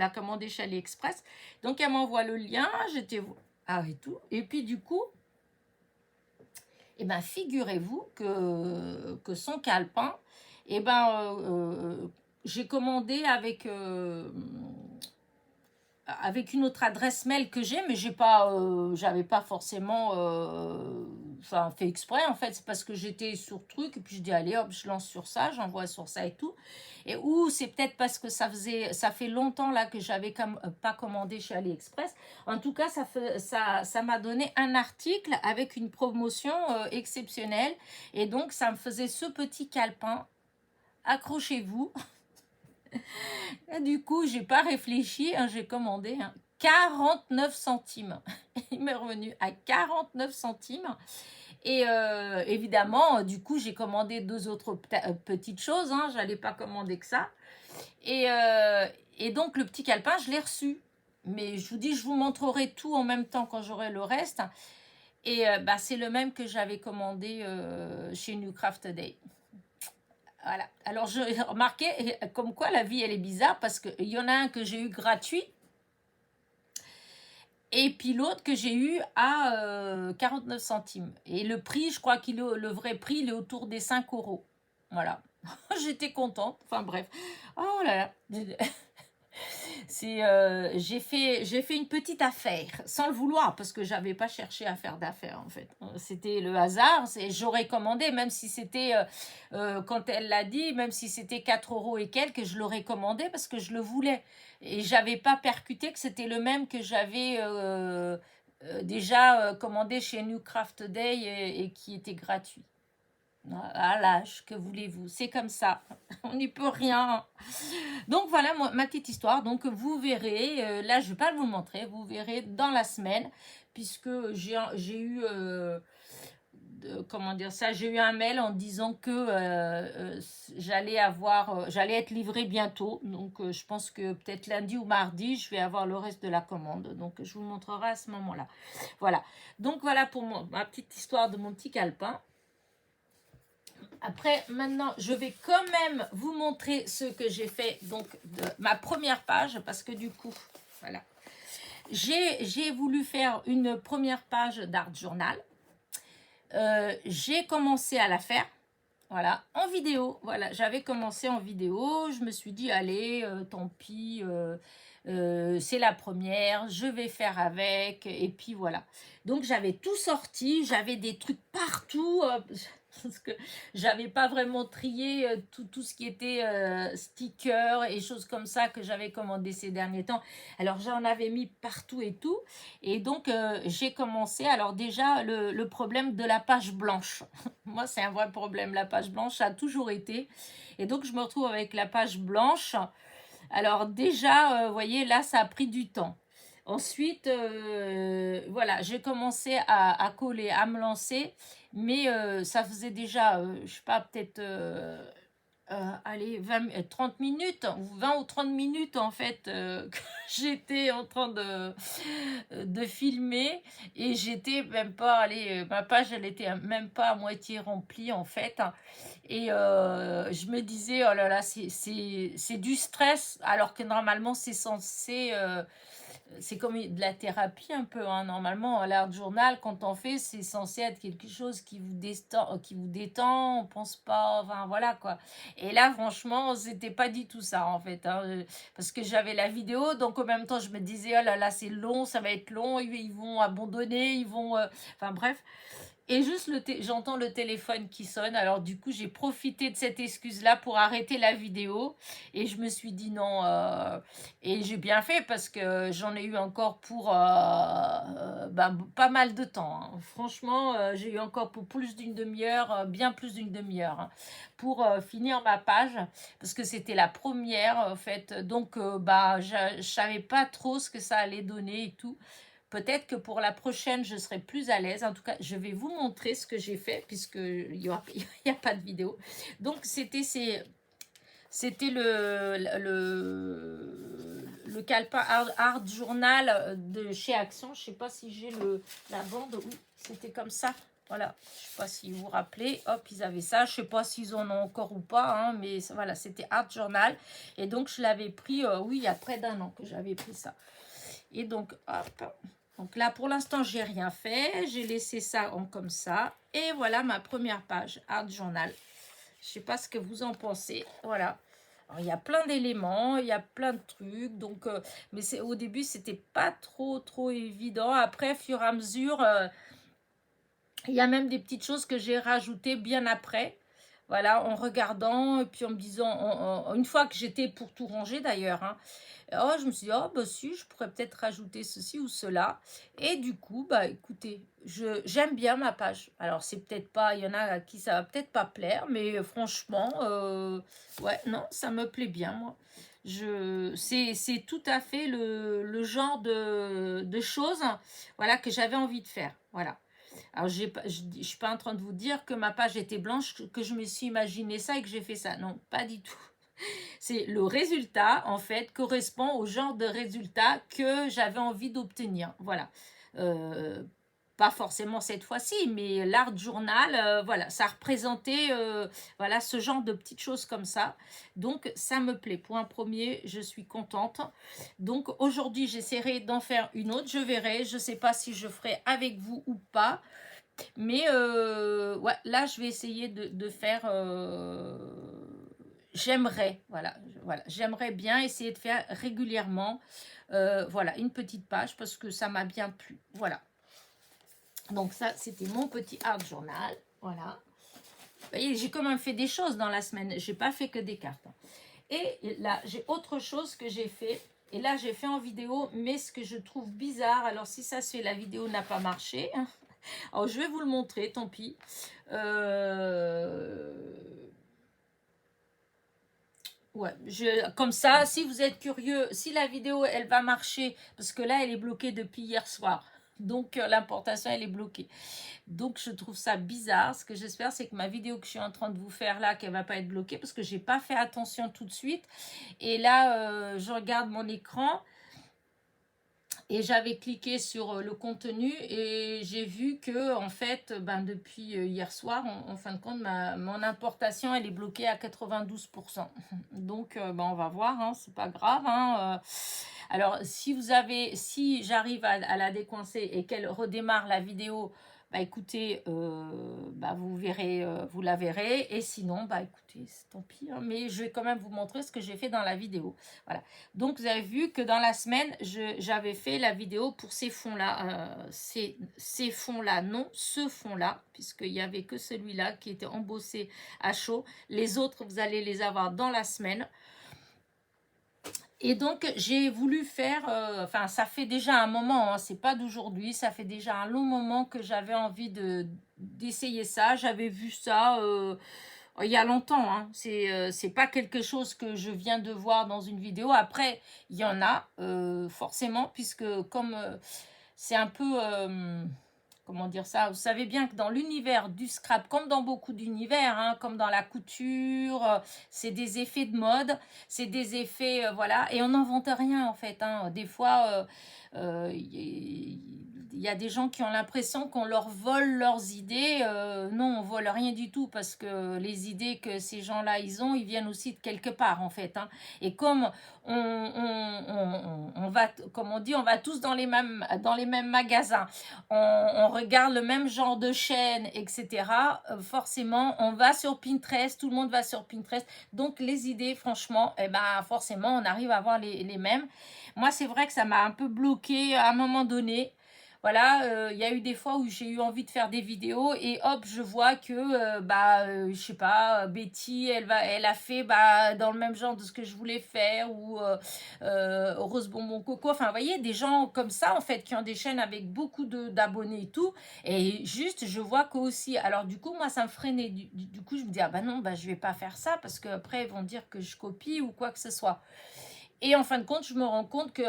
a commandé chez AliExpress. Donc, elle m'envoie le lien, j'étais et tout. Et puis, du coup, eh ben, figurez-vous que son calepin, eh ben, j'ai commandé avec une autre adresse mail que j'ai, mais j'avais pas forcément fait exprès, en fait. C'est parce que j'étais sur truc, et puis je dis, allez, hop, je lance sur ça, j'envoie sur ça et tout. Et ou c'est peut-être parce que ça fait longtemps là que j'avais pas commandé chez AliExpress. En tout cas, ça m'a donné un article avec une promotion exceptionnelle. Et donc, ça me faisait ce petit calepin. Accrochez-vous. Et du coup, j'ai pas réfléchi, hein, j'ai commandé 49 centimes. Il m'est revenu à 49 centimes. Et évidemment, du coup, j'ai commandé 2 autres petites choses. Hein, j'allais pas commander que ça. Et donc, le petit calepin, je l'ai reçu. Mais je vous dis, je vous montrerai tout en même temps quand j'aurai le reste. Et bah, c'est le même que j'avais commandé chez New Craft Day. Voilà. Alors, j'ai remarqué comme quoi la vie, elle est bizarre parce qu'il y en a un que j'ai eu gratuit et puis l'autre que j'ai eu à 49 centimes. Et le prix, je crois le vrai prix, il est autour des 5 euros. Voilà. J'étais contente. Enfin bref. Oh là là. J'ai fait une petite affaire, sans le vouloir, parce que j'avais pas cherché à faire d'affaires en fait. C'était le hasard, j'aurais commandé, même si c'était, quand elle l'a dit, même si c'était 4 euros et quelques, je l'aurais commandé parce que je le voulais. Et j'avais pas percuté que c'était le même que j'avais déjà commandé chez New Craft Day et qui était gratuit. À l'âge, que voulez-vous? C'est comme ça. On n'y peut rien. Donc voilà ma petite histoire. Donc vous verrez, là je ne vais pas vous le montrer, vous verrez dans la semaine, puisque j'ai eu, comment dire ça, j'ai eu un mail en disant que j'allais être livrée bientôt. Donc je pense que peut-être lundi ou mardi, je vais avoir le reste de la commande. Donc je vous montrerai à ce moment-là. Voilà. Donc voilà pour ma petite histoire de mon petit calepin. Après, maintenant, je vais quand même vous montrer ce que j'ai fait, donc, de ma première page, parce que du coup, voilà. J'ai voulu faire une première page d'Art Journal. J'ai commencé à la faire, voilà, en vidéo. Voilà, j'avais commencé en vidéo. Je me suis dit, allez, tant pis, c'est la première, je vais faire avec. Et puis voilà. Donc j'avais tout sorti, j'avais des trucs partout. Parce que j'avais pas vraiment trié tout ce qui était stickers et choses comme ça que j'avais commandé ces derniers temps. Alors j'en avais mis partout et tout. Et donc j'ai commencé. Alors déjà le problème de la page blanche. Moi c'est un vrai problème, la page blanche, ça a toujours été. Et donc je me retrouve avec la page blanche. Alors déjà, vous voyez, là ça a pris du temps. Ensuite, voilà, j'ai commencé à coller, à me lancer, mais ça faisait déjà, je sais pas, peut-être, allez, 30 minutes, ou 20 ou 30 minutes en fait, que j'étais en train de filmer, et j'étais même pas, allez, ma page, elle était même pas à moitié remplie en fait, et je me disais, oh là là, c'est du stress, alors que normalement c'est censé... c'est comme de la thérapie un peu, hein. Normalement, l'art journal, quand on fait, c'est censé être quelque chose qui vous détend, on pense pas, enfin voilà quoi. Et là, franchement, c'était pas du tout ça en fait, hein, parce que j'avais la vidéo, donc en même temps, je me disais, oh là là, c'est long, ça va être long, ils vont abandonner, ils vont, enfin bref. Et juste j'entends le téléphone qui sonne. Alors du coup, j'ai profité de cette excuse-là pour arrêter la vidéo. Et je me suis dit non. Et j'ai bien fait parce que j'en ai eu encore pour pas mal de temps, hein. Franchement, j'ai eu encore pour plus d'une demi-heure, bien plus d'une demi-heure, hein, pour finir ma page. Parce que c'était la première, en fait. Donc, je savais pas trop ce que ça allait donner et tout. Peut-être que pour la prochaine, je serai plus à l'aise. En tout cas, je vais vous montrer ce que j'ai fait, puisqu'il n'y a pas de vidéo. Donc, c'était le calepin Art Journal de chez Action. Je ne sais pas si j'ai la bande. Oui, c'était comme ça. Voilà, je ne sais pas si vous vous rappelez. Hop, ils avaient ça. Je ne sais pas s'ils en ont encore ou pas, hein, mais voilà, c'était Art Journal. Et donc, je l'avais pris, oui, il y a près d'un an que j'avais pris ça. Et donc, hop. Donc là, pour l'instant, j'ai rien fait. J'ai laissé ça comme ça. Et voilà ma première page, Art Journal. Je ne sais pas ce que vous en pensez. Voilà. Alors, il y a plein d'éléments, il y a plein de trucs. Donc, mais au début, c'était pas trop évident. Après, fur et à mesure, il y a même des petites choses que j'ai rajoutées bien après. Voilà, en regardant, et puis en me disant, une fois que j'étais pour tout ranger d'ailleurs, hein, oh, je me suis dit, oh, bah si, je pourrais peut-être rajouter ceci ou cela. Et du coup, bah écoutez, j'aime bien ma page. Alors, c'est peut-être pas, il y en a à qui ça va peut-être pas plaire, mais franchement, ouais, non, ça me plaît bien, moi. C'est tout à fait le genre de choses, voilà, que j'avais envie de faire. Voilà. Alors, je ne suis pas en train de vous dire que ma page était blanche, que je me suis imaginé ça et que j'ai fait ça. Non, pas du tout. C'est le résultat, en fait, correspond au genre de résultat que j'avais envie d'obtenir. Voilà. pas forcément cette fois-ci, mais l'art journal, voilà, ça représentait voilà, ce genre de petites choses comme ça. Donc, ça me plaît. Pour un premier, je suis contente. Donc, aujourd'hui, j'essaierai d'en faire une autre. Je verrai. Je ne sais pas si je ferai avec vous ou pas. Mais ouais, là, je vais essayer de faire... j'aimerais, voilà, voilà, j'aimerais bien essayer de faire régulièrement, voilà, une petite page parce que ça m'a bien plu. Voilà. Donc ça, c'était mon petit art journal. Voilà. Vous voyez, j'ai quand même fait des choses dans la semaine. J'ai pas fait que des cartes. Et là, j'ai autre chose que j'ai fait. Et là, j'ai fait en vidéo, mais ce que je trouve bizarre, alors si ça se fait, la vidéo n'a pas marché. Alors, je vais vous le montrer, tant pis. Ouais, comme ça, si vous êtes curieux, si la vidéo, elle va marcher, parce que là, elle est bloquée depuis hier soir. Donc, l'importation, elle est bloquée. Donc, je trouve ça bizarre. Ce que j'espère, c'est que ma vidéo que je suis en train de vous faire là, qu'elle ne va pas être bloquée, parce que j'ai pas fait attention tout de suite. Et là, je regarde mon écran. Et j'avais cliqué sur le contenu et j'ai vu que en fait, ben, depuis hier soir, en fin de compte, mon importation, elle est bloquée à 92%. Donc, ben, on va voir, hein, c'est pas grave. Hein, alors, si j'arrive à la décoincer et qu'elle redémarre la vidéo, bah écoutez, bah vous verrez, vous la verrez. Et sinon, bah écoutez, tant pis. Hein, mais je vais quand même vous montrer ce que j'ai fait dans la vidéo. Voilà. Donc, vous avez vu que dans la semaine, j'avais fait la vidéo pour ces fonds-là. Ces fonds-là, non, ce fond-là, puisqu'il n'y avait que celui-là qui était embossé à chaud. Les autres, vous allez les avoir dans la semaine. Et donc, j'ai voulu faire, enfin, ça fait déjà un moment, hein, c'est pas d'aujourd'hui, ça fait déjà un long moment que j'avais envie d'essayer ça. J'avais vu ça il y a longtemps, hein. C'est pas quelque chose que je viens de voir dans une vidéo. Après, il y en a, forcément, puisque comme c'est un peu... comment dire ça? Vous savez bien que dans l'univers du scrap, comme dans beaucoup d'univers, hein, comme dans la couture, c'est des effets de mode, c'est des effets, voilà, et on n'invente rien en fait. Hein. Des fois, il y a des gens qui ont l'impression qu'on leur vole leurs idées. Non, on vole rien du tout parce que les idées que ces gens-là, ils viennent aussi de quelque part en fait. Hein. Et comme on va, comme on dit, on va tous dans les mêmes magasins, on regarde le même genre de chaîne, etc. Forcément, on va sur Pinterest, tout le monde va sur Pinterest. Donc, les idées, franchement, eh ben, forcément, on arrive à avoir les mêmes. Moi, c'est vrai que ça m'a un peu bloqué à un moment donné. Voilà, il y a eu des fois où j'ai eu envie de faire des vidéos et hop, je vois que, je sais pas, Betty, elle a fait dans le même genre de ce que je voulais faire ou Rose Bonbon Coco. Enfin, vous voyez, des gens comme ça, en fait, qui ont des chaînes avec beaucoup d'abonnés et tout. Et juste, je vois qu'aussi, alors du coup, moi, ça me freinait. Du coup, je me dis, ah bah non, je vais pas faire ça parce qu'après, ils vont dire que je copie ou quoi que ce soit. Et en fin de compte, je me rends compte que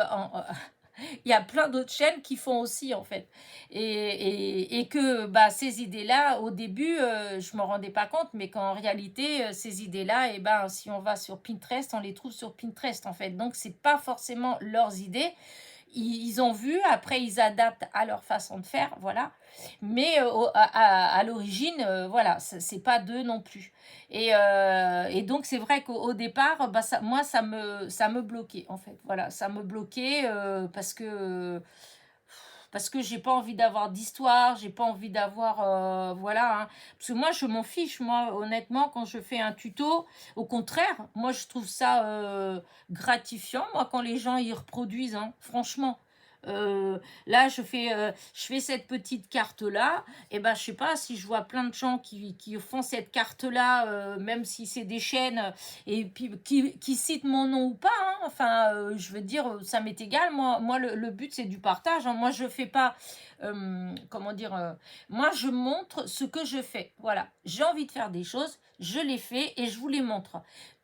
il y a plein d'autres chaînes qui font aussi en fait et que ces idées-là au début je me rendais pas compte mais qu'en réalité ces idées-là si on va sur Pinterest on les trouve sur Pinterest en fait donc c'est pas forcément leurs idées ils ont vu, après ils adaptent à leur façon de faire, voilà. Mais à l'origine, voilà, c'est pas d'eux non plus. Et donc c'est vrai qu'au départ, moi ça me bloquait en fait, voilà, ça me bloquait parce que j'ai pas envie d'avoir d'histoire, j'ai pas envie d'avoir voilà hein. Parce que moi je m'en fiche moi honnêtement quand je fais un tuto, au contraire, moi je trouve ça gratifiant moi quand les gens y reproduisent hein, franchement. Là je fais cette petite carte là et je sais pas si je vois plein de gens qui font cette carte là même si c'est des chaînes et puis qui citent mon nom ou pas hein. Enfin je veux dire ça m'est égal moi le but c'est du partage hein. Moi je fais pas comment dire moi je montre ce que je fais voilà j'ai envie de faire des choses je les fais et je vous les montre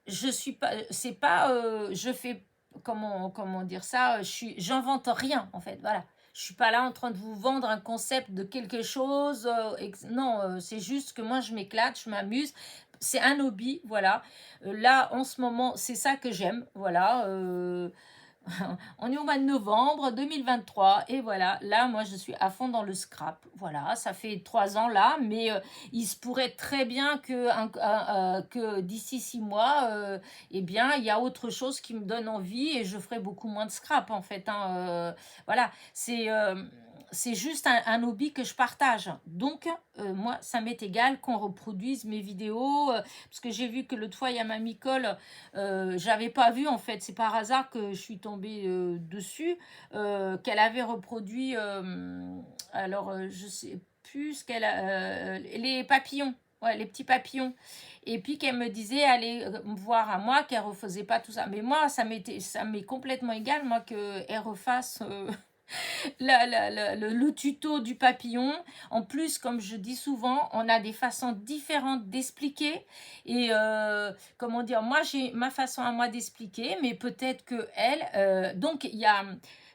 je suis pas c'est pas je fais comment dire ça j'invente rien en fait voilà je suis pas là en train de vous vendre un concept de quelque chose non c'est juste que moi je m'éclate je m'amuse c'est un hobby voilà là en ce moment c'est ça que j'aime voilà On est au mois de novembre 2023 et voilà, là moi je suis à fond dans le scrap. Voilà, ça fait 3 ans là, mais il se pourrait très bien que d'ici 6 mois, eh bien il y a autre chose qui me donne envie et je ferai beaucoup moins de scrap en fait, hein. Voilà, c'est juste un hobby que je partage. Donc, moi, ça m'est égal qu'on reproduise mes vidéos, parce que j'ai vu que l'autre fois, il y a Mamie Cole, j'avais pas vu en fait, c'est par hasard que je suis tombée dessus, qu'elle avait reproduit, alors je sais plus ce qu'elle a, les papillons. Ouais, les petits papillons. Et puis qu'elle me disait, allez me voir à moi, qu'elle refaisait pas tout ça. Mais moi, ça m'est complètement égal, moi, qu'elle refasse le tuto du papillon. En plus, comme je dis souvent, on a des façons différentes d'expliquer. Et comment dire, moi j'ai ma façon à moi d'expliquer, mais peut-être que elle. Donc il y a.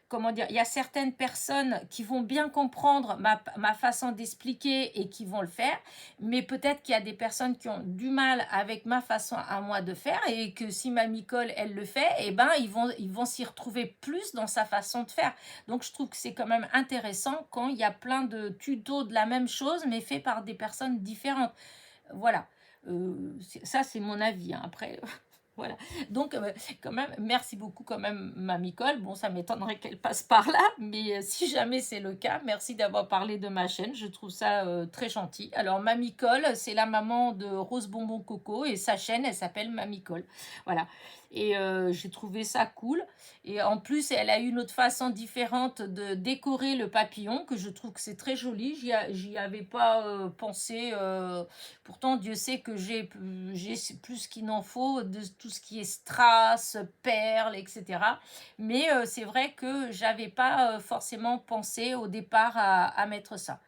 Comment dire, il y a certaines personnes qui vont bien comprendre ma façon d'expliquer et qui vont le faire, mais peut-être qu'il y a des personnes qui ont du mal avec ma façon à moi de faire et que si Mamie Cole, elle le fait, eh ben, ils vont s'y retrouver plus dans sa façon de faire. Donc, je trouve que c'est quand même intéressant quand il y a plein de tutos de la même chose, mais fait par des personnes différentes. Voilà. Ça, c'est mon avis, hein. Après, voilà. Donc, quand même, merci beaucoup quand même, Mamie Cole. Bon, ça m'étonnerait qu'elle passe par là, mais si jamais c'est le cas, merci d'avoir parlé de ma chaîne. Je trouve ça très gentil. Alors, Mamie Cole, c'est la maman de Rose Bonbon Coco et sa chaîne, elle s'appelle Mamie Cole. Voilà. Et j'ai trouvé ça cool. Et en plus, elle a une autre façon différente de décorer le papillon, que je trouve que c'est très joli. J'y avais pas pensé. Pourtant, Dieu sait que j'ai plus qu'il n'en faut de tout ce qui est strass, perles, etc. Mais c'est vrai que j'avais pas forcément pensé au départ à mettre ça.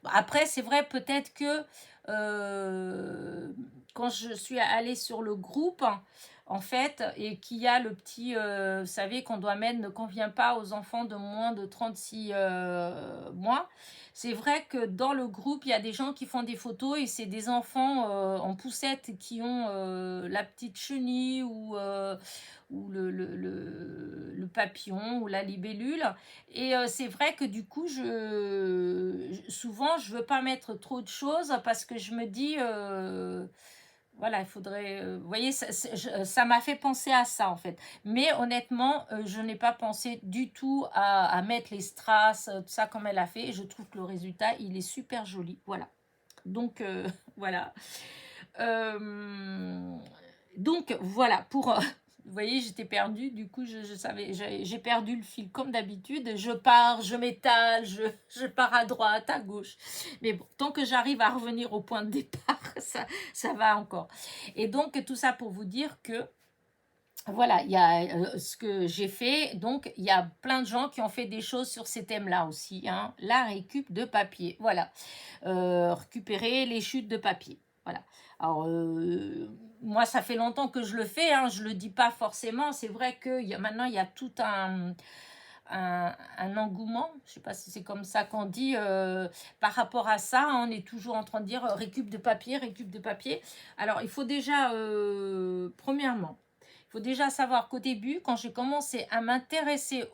Bon, après, c'est vrai peut-être que euh, quand je suis allée sur le groupe, en fait, et qu'il y a le petit, vous savez, qu'on doit mettre ne convient pas aux enfants de moins de 36 mois. C'est vrai que dans le groupe, il y a des gens qui font des photos et c'est des enfants en poussette qui ont la petite chenille ou le papillon ou la libellule. Et c'est vrai que du coup, souvent, je veux pas mettre trop de choses parce que je me dis, voilà, il faudrait, vous voyez, ça m'a fait penser à ça en fait. Mais honnêtement, je n'ai pas pensé du tout à mettre les strass, tout ça comme elle a fait. Et je trouve que le résultat, il est super joli. Voilà. Donc, voilà. Euh, donc voilà, vous voyez, j'étais perdue, du coup, je savais, j'ai perdu le fil comme d'habitude. Je pars, je m'étale, je pars à droite, à gauche. Mais bon, tant que j'arrive à revenir au point de départ, ça va encore. Et donc, tout ça pour vous dire que voilà, il y a ce que j'ai fait. Donc, il y a plein de gens qui ont fait des choses sur ces thèmes-là aussi, hein. La récup de papier. Voilà. Récupérer les chutes de papier. Voilà. Alors, moi, ça fait longtemps que je le fais, hein. Je ne le dis pas forcément. C'est vrai que maintenant, il y a tout un engouement, je ne sais pas si c'est comme ça qu'on dit, par rapport à ça. On est toujours en train de dire récup de papier, récup de papier. Alors, il faut déjà, premièrement, il faut déjà savoir qu'au début, quand j'ai commencé à m'intéresser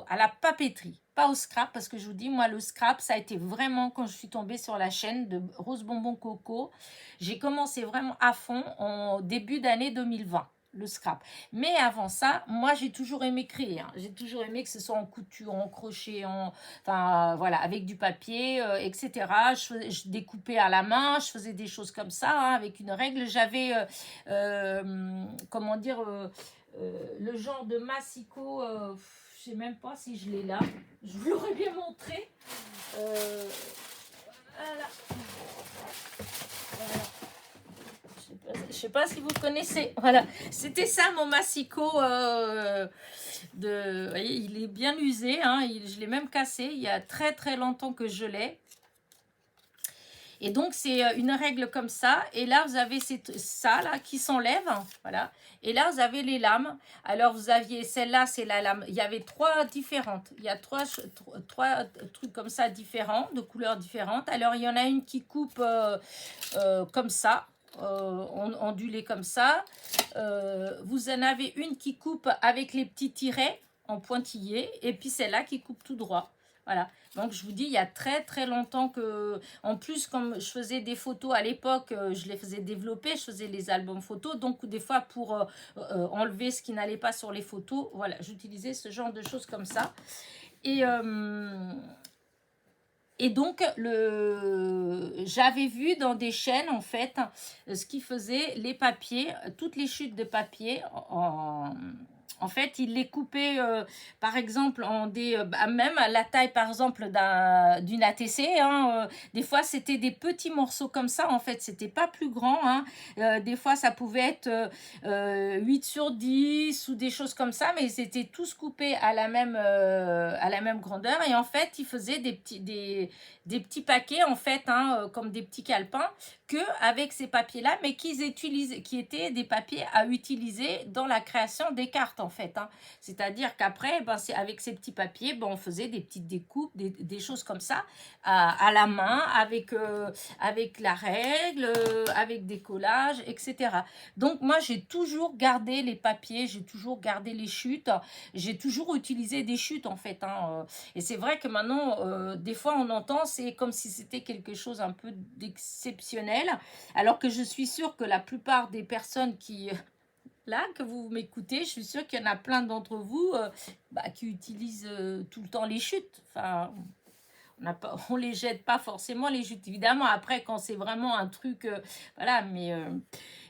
à la papeterie, pas au scrap, parce que je vous dis, moi, le scrap, ça a été vraiment quand je suis tombée sur la chaîne de Rose Bonbon Coco. J'ai commencé vraiment à fond en début d'année 2020, le scrap. Mais avant ça, moi, j'ai toujours aimé créer, hein. J'ai toujours aimé que ce soit en couture, en crochet, enfin, voilà, avec du papier, etc. Je découpais à la main, je faisais des choses comme ça, hein, avec une règle. J'avais, comment dire, le genre de massicot, je sais même pas si je l'ai là. Je vous l'aurais bien montré. Voilà. Voilà. Je sais pas si vous connaissez. Voilà, c'était ça mon massicot. Vous voyez, il est bien usé, hein, je l'ai même cassé. Il y a très très longtemps que je l'ai. Et donc, c'est une règle comme ça. Et là, vous avez ça là qui s'enlève. Voilà. Et là, vous avez les lames. Alors, vous aviez celle-là, c'est la lame. Il y avait 3 différentes. Il y a trois trucs comme ça différents, de couleurs différentes. Alors, il y en a une qui coupe comme ça. ondulées comme ça. Vous en avez une qui coupe avec les petits tirets en pointillés, et puis celle-là qui coupe tout droit. Voilà. Donc je vous dis, il y a très très longtemps que, en plus comme je faisais des photos à l'époque, je les faisais développer, je faisais les albums photos, donc des fois pour enlever ce qui n'allait pas sur les photos, voilà, j'utilisais ce genre de choses comme ça. Et, donc, j'avais vu dans des chaînes, en fait, ce qu'ils faisaient, les papiers, toutes les chutes de papier, en fait, ils les coupaient, par exemple, en même à la taille, par exemple, d'une ATC. Hein, des fois, c'était des petits morceaux comme ça, en fait, c'était pas plus grand. Hein, des fois, ça pouvait être 8 sur 10 ou des choses comme ça, mais ils étaient tous coupés à la même grandeur. Et en fait, ils faisaient des petits paquets, en fait, hein, comme des petits calepins, avec ces papiers-là, mais qui étaient des papiers à utiliser dans la création des cartes, en fait. Hein. C'est-à-dire qu'après, ben, avec ces petits papiers, ben, on faisait des petites découpes, des choses comme ça, à la main, avec la règle, avec des collages, etc. Donc, moi, j'ai toujours gardé les papiers, j'ai toujours gardé les chutes, j'ai toujours utilisé des chutes, en fait. Hein. Et c'est vrai que maintenant, des fois, on entend, c'est comme si c'était quelque chose un peu d'exceptionnel, alors que je suis sûre que la plupart des personnes là, que vous m'écoutez, je suis sûre qu'il y en a plein d'entre vous qui utilisent tout le temps les chutes. Enfin, on les jette pas forcément, les chutes, évidemment. Après, quand c'est vraiment un truc, voilà, mais...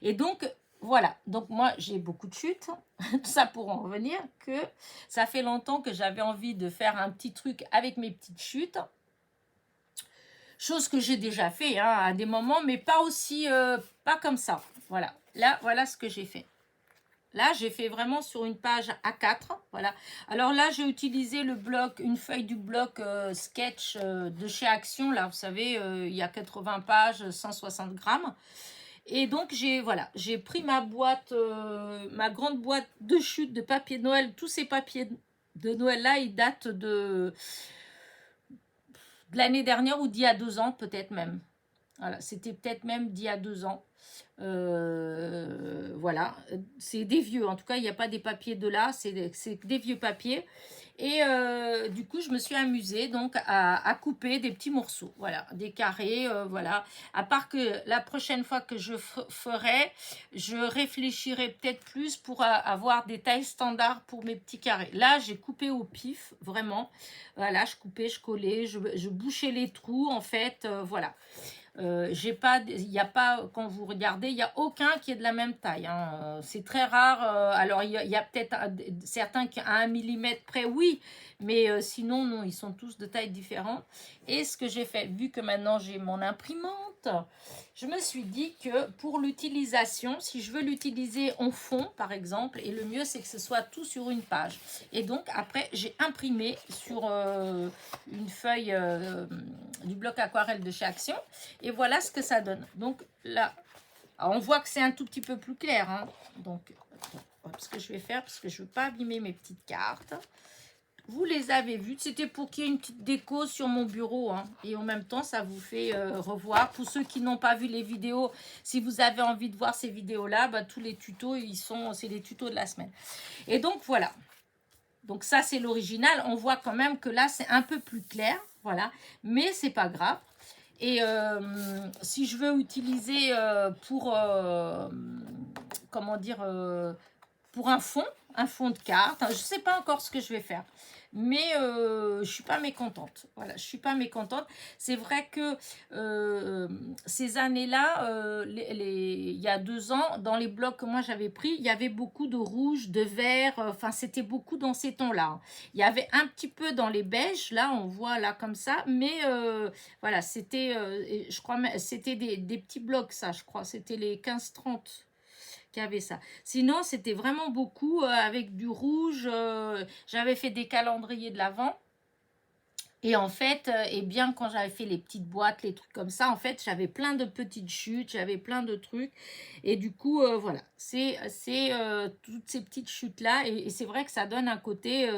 et donc, voilà. Donc, moi, j'ai beaucoup de chutes. Tout ça pour en revenir, que ça fait longtemps que j'avais envie de faire un petit truc avec mes petites chutes. Chose que j'ai déjà fait hein, à des moments, mais pas aussi, pas comme ça. Voilà. Là, voilà ce que j'ai fait. Là, j'ai fait vraiment sur une page A4. Voilà. Alors là, j'ai utilisé le bloc, une feuille du bloc sketch de chez Action. Là, vous savez, il y a 80 pages, 160 grammes. Et donc, j'ai pris ma boîte, ma grande boîte de chute de papier de Noël. Tous ces papiers de Noël-là, ils datent de l'année dernière ou d'il y a 2 ans, peut-être même. Voilà, c'était peut-être même d'il y a 2 ans. Voilà, c'est des vieux. En tout cas, il n'y a pas des papiers de là, c'est des vieux papiers. Et du coup, je me suis amusée donc à couper des petits morceaux, voilà, des carrés, voilà. À part que la prochaine fois que je ferai, je réfléchirai peut-être plus pour avoir des tailles standards pour mes petits carrés. Là, j'ai coupé au pif, vraiment. Voilà, je coupais, je collais, je bouchais les trous, en fait, voilà. Il n'y a pas, quand vous regardez, il n'y a aucun qui est de la même taille. Hein. C'est très rare. Alors, il y a peut-être certains qui à 1 millimètre près, oui, mais sinon, non, ils sont tous de tailles différentes. Et ce que j'ai fait, vu que maintenant j'ai mon imprimante, je me suis dit que pour l'utilisation, si je veux l'utiliser en fond, par exemple, et le mieux, c'est que ce soit tout sur une page. Et donc, après, j'ai imprimé sur une feuille du bloc aquarelle de chez Action. Et voilà ce que ça donne. Donc là, on voit que c'est un tout petit peu plus clair. Hein. Donc, ce que je vais faire, parce que je ne veux pas abîmer mes petites cartes. Vous les avez vues. C'était pour qu'il y ait une petite déco sur mon bureau. Hein. Et en même temps, ça vous fait revoir. Pour ceux qui n'ont pas vu les vidéos, si vous avez envie de voir ces vidéos-là, bah, tous les tutos, c'est les tutos de la semaine. Et donc, voilà. Donc ça, c'est l'original. On voit quand même que là, c'est un peu plus clair. Voilà. Mais c'est pas grave. Et si je veux utiliser pour, comment dire, pour un fond de carte, je ne sais pas encore ce que je vais faire. Mais je ne suis pas mécontente. Voilà, je ne suis pas mécontente. C'est vrai que ces années-là, il y a 2 ans, dans les blocs que moi j'avais pris, il y avait beaucoup de rouge, de vert. Enfin, c'était beaucoup dans ces tons-là. Il y avait un petit peu dans les beiges. Là, on voit là comme ça. Mais voilà, c'était, je crois, c'était des petits blocs, ça, je crois. C'était les 15-30 qui avait ça. Sinon, c'était vraiment beaucoup avec du rouge. J'avais fait des calendriers de l'Avent. Et en fait, eh bien, quand j'avais fait les petites boîtes, les trucs comme ça, en fait, j'avais plein de petites chutes, j'avais plein de trucs. Et du coup, voilà, c'est toutes ces petites chutes-là. Et c'est vrai que ça donne un côté,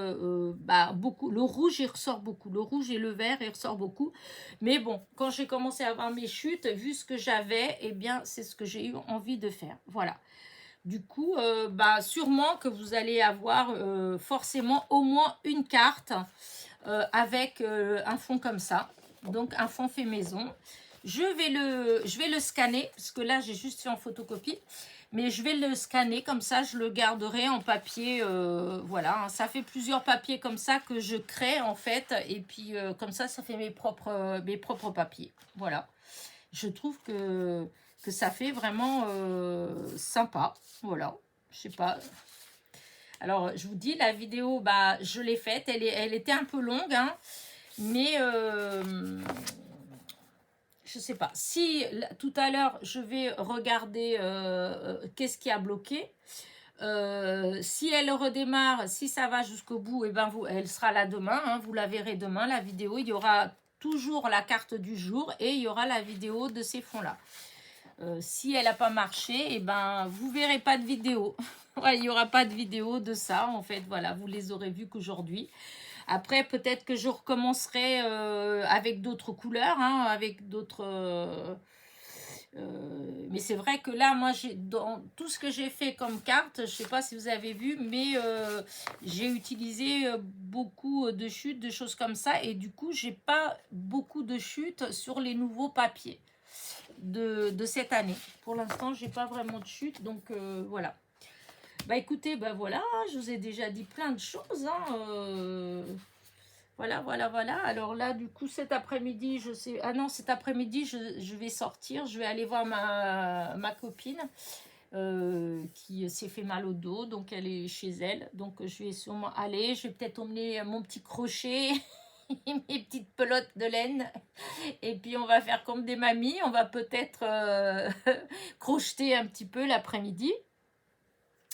bah, beaucoup. Le rouge, il ressort beaucoup. Le rouge et le vert, il ressort beaucoup. Mais bon, quand j'ai commencé à avoir mes chutes, vu ce que j'avais, eh bien, c'est ce que j'ai eu envie de faire. Voilà. Du coup, bah, sûrement que vous allez avoir forcément au moins une carte avec un fond comme ça. Donc, un fond fait maison. Je vais le scanner, parce que là, j'ai juste fait en photocopie. Mais je vais le scanner, comme ça, je le garderai en papier. Voilà, hein. Ça fait plusieurs papiers comme ça que je crée, en fait. Et puis, comme ça fait mes propres papiers. Voilà. Je trouve que ça fait vraiment sympa. Voilà. Je sais pas. Alors, je vous dis, la vidéo, bah, je l'ai faite. Elle était un peu longue, hein, mais je sais pas. Si tout à l'heure, je vais regarder qu'est-ce qui a bloqué. Si elle redémarre, si ça va jusqu'au bout, et ben elle sera là demain. Hein, vous la verrez demain, la vidéo. Il y aura toujours la carte du jour et il y aura la vidéo de ces fonds-là. Si elle n'a pas marché, et ben vous verrez pas de vidéo. Ouais, il n'y aura pas de vidéo de ça, en fait. Voilà, vous les aurez vues qu'aujourd'hui. Après, peut-être que je recommencerai avec d'autres couleurs, hein, avec d'autres... mais c'est vrai que là, moi, dans tout ce que j'ai fait comme carte, je ne sais pas si vous avez vu, mais j'ai utilisé beaucoup de chutes, de choses comme ça. Et du coup, j'ai pas beaucoup de chutes sur les nouveaux papiers de cette année. Pour l'instant, j'ai pas vraiment de chute, donc voilà. Bah écoutez, bah voilà, je vous ai déjà dit plein de choses. Hein, voilà, voilà, voilà. Alors là, du coup, cet après-midi, je sais... Ah non, cet après-midi, je vais sortir. Je vais aller voir ma copine qui s'est fait mal au dos. Donc, elle est chez elle. Donc, je vais sûrement aller. Je vais peut-être emmener mon petit crochet, mes petites pelotes de laine. Et puis, on va faire comme des mamies. On va peut-être crocheter un petit peu l'après-midi.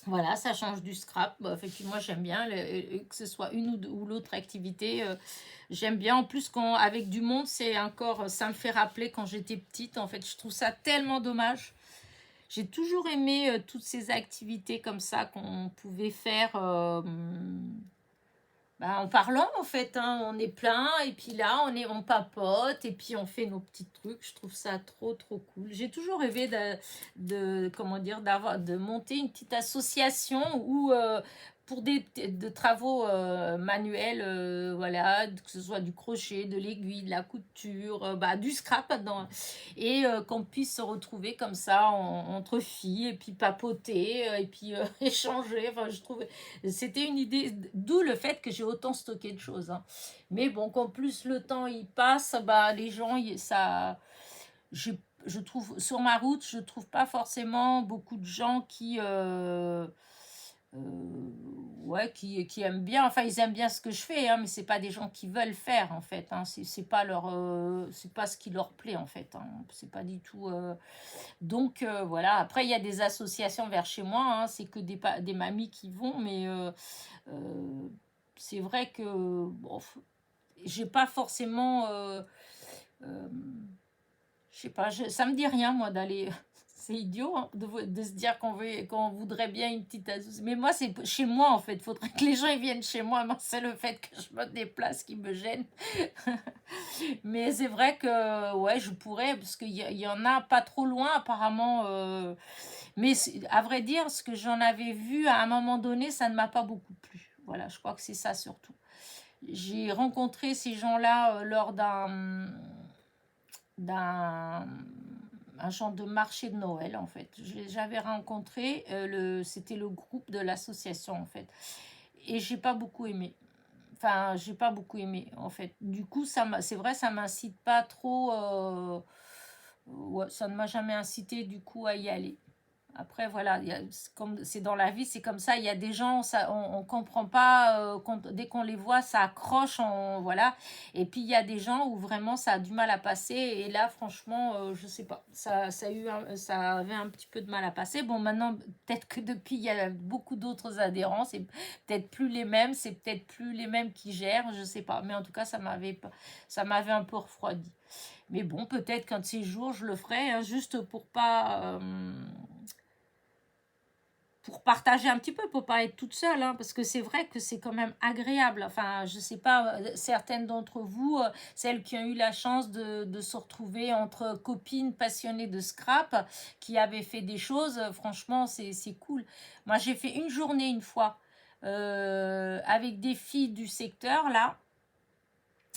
Voilà, ça change du scrap. Bah, effectivement, j'aime bien, que ce soit une ou l'autre activité. J'aime bien. En plus, quand avec du monde, c'est encore, ça me fait rappeler quand j'étais petite. En fait, je trouve ça tellement dommage. J'ai toujours aimé toutes ces activités comme ça qu'on pouvait faire bah, en parlant, en fait. Hein. On est plein et puis là, on papote et puis on fait nos petits trucs. Je trouve ça trop, trop cool. J'ai toujours rêvé comment dire, de monter une petite association où, pour de travaux manuels, voilà, que ce soit du crochet, de l'aiguille, de la couture, bah, du scrap dedans, et qu'on puisse se retrouver comme ça entre filles et puis papoter et puis échanger. Enfin, je trouve c'était une idée, d'où le fait que j'ai autant stocké de choses. Hein. Mais bon, qu'en plus le temps il passe, bah les gens, ça, je trouve sur ma route, je trouve pas forcément beaucoup de gens ouais, qui aiment bien. Enfin, ils aiment bien ce que je fais, hein, mais c'est pas des gens qui veulent faire en fait. Hein. C'est pas c'est pas ce qui leur plaît en fait. Hein. C'est pas du tout. Donc voilà. Après, il y a des associations vers chez moi. Hein. C'est que des mamies qui vont, mais euh, c'est vrai que bon, j'ai pas forcément. Euh, je sais pas, ça me dit rien, moi, d'aller. C'est idiot hein, de se dire qu'on voudrait bien une petite association. Mais moi, c'est chez moi, en fait. Il faudrait que les gens ils viennent chez moi. Moi, c'est le fait que je me déplace qui me gêne. Mais c'est vrai que, ouais, je pourrais, parce qu'il y en a pas trop loin, apparemment. Mais à vrai dire, ce que j'en avais vu à un moment donné, ça ne m'a pas beaucoup plu. Voilà, je crois que c'est ça surtout. J'ai rencontré ces gens-là lors d'un un genre de marché de Noël en fait. J'avais rencontré c'était le groupe de l'association en fait. Et j'ai pas beaucoup aimé. Enfin, j'ai pas beaucoup aimé en fait. Du coup, c'est vrai, ça m'incite pas trop. Ouais, ça ne m'a jamais incité du coup à y aller. Après, voilà, comme c'est dans la vie, c'est comme ça. Il y a des gens, ça, on comprend pas, dès qu'on les voit, ça accroche, voilà. Et puis, il y a des gens où vraiment ça a du mal à passer. Et là, franchement, je sais pas, ça avait un petit peu de mal à passer. Bon, maintenant, peut-être que depuis, il y a beaucoup d'autres adhérents. C'est peut-être plus les mêmes, c'est peut-être plus les mêmes qui gèrent, je sais pas. Mais en tout cas, ça m'avait un peu refroidi. Mais bon, peut-être qu'un de ces jours, je le ferai, hein, juste pour partager un petit peu, pour pas être toute seule, hein, parce que c'est vrai que c'est quand même agréable. Enfin, je sais pas, certaines d'entre vous, celles qui ont eu la chance de se retrouver entre copines passionnées de scrap, qui avaient fait des choses, franchement, c'est cool. Moi, j'ai fait une journée une fois avec des filles du secteur, là.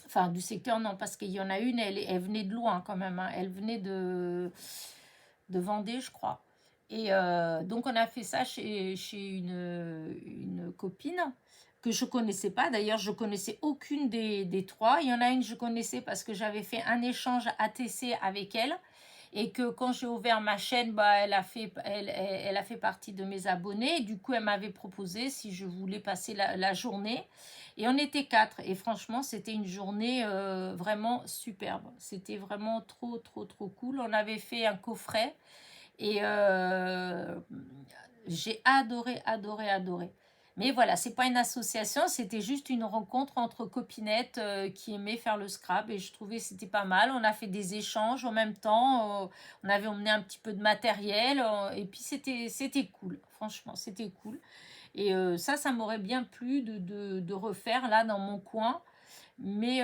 Enfin, du secteur, non, parce qu'il y en a une, elle venait de loin quand même, hein. Elle venait de Vendée, je crois. Et donc, on a fait ça chez une copine que je connaissais pas. D'ailleurs, je connaissais aucune des trois. Il y en a une, je connaissais parce que j'avais fait un échange ATC avec elle. Et que quand j'ai ouvert ma chaîne, bah, elle a fait partie de mes abonnés. Et du coup, elle m'avait proposé si je voulais passer la journée. Et on était quatre. Et franchement, c'était une journée vraiment superbe. C'était vraiment trop, trop, trop cool. On avait fait un coffret. Et j'ai adoré, adoré, adoré. Mais voilà, c'est pas une association, c'était juste une rencontre entre copinettes qui aimaient faire le scrap et je trouvais que c'était pas mal. On a fait des échanges en même temps, on avait emmené un petit peu de matériel et puis c'était cool, franchement, c'était cool. Et ça m'aurait bien plu de refaire là dans mon coin. Mais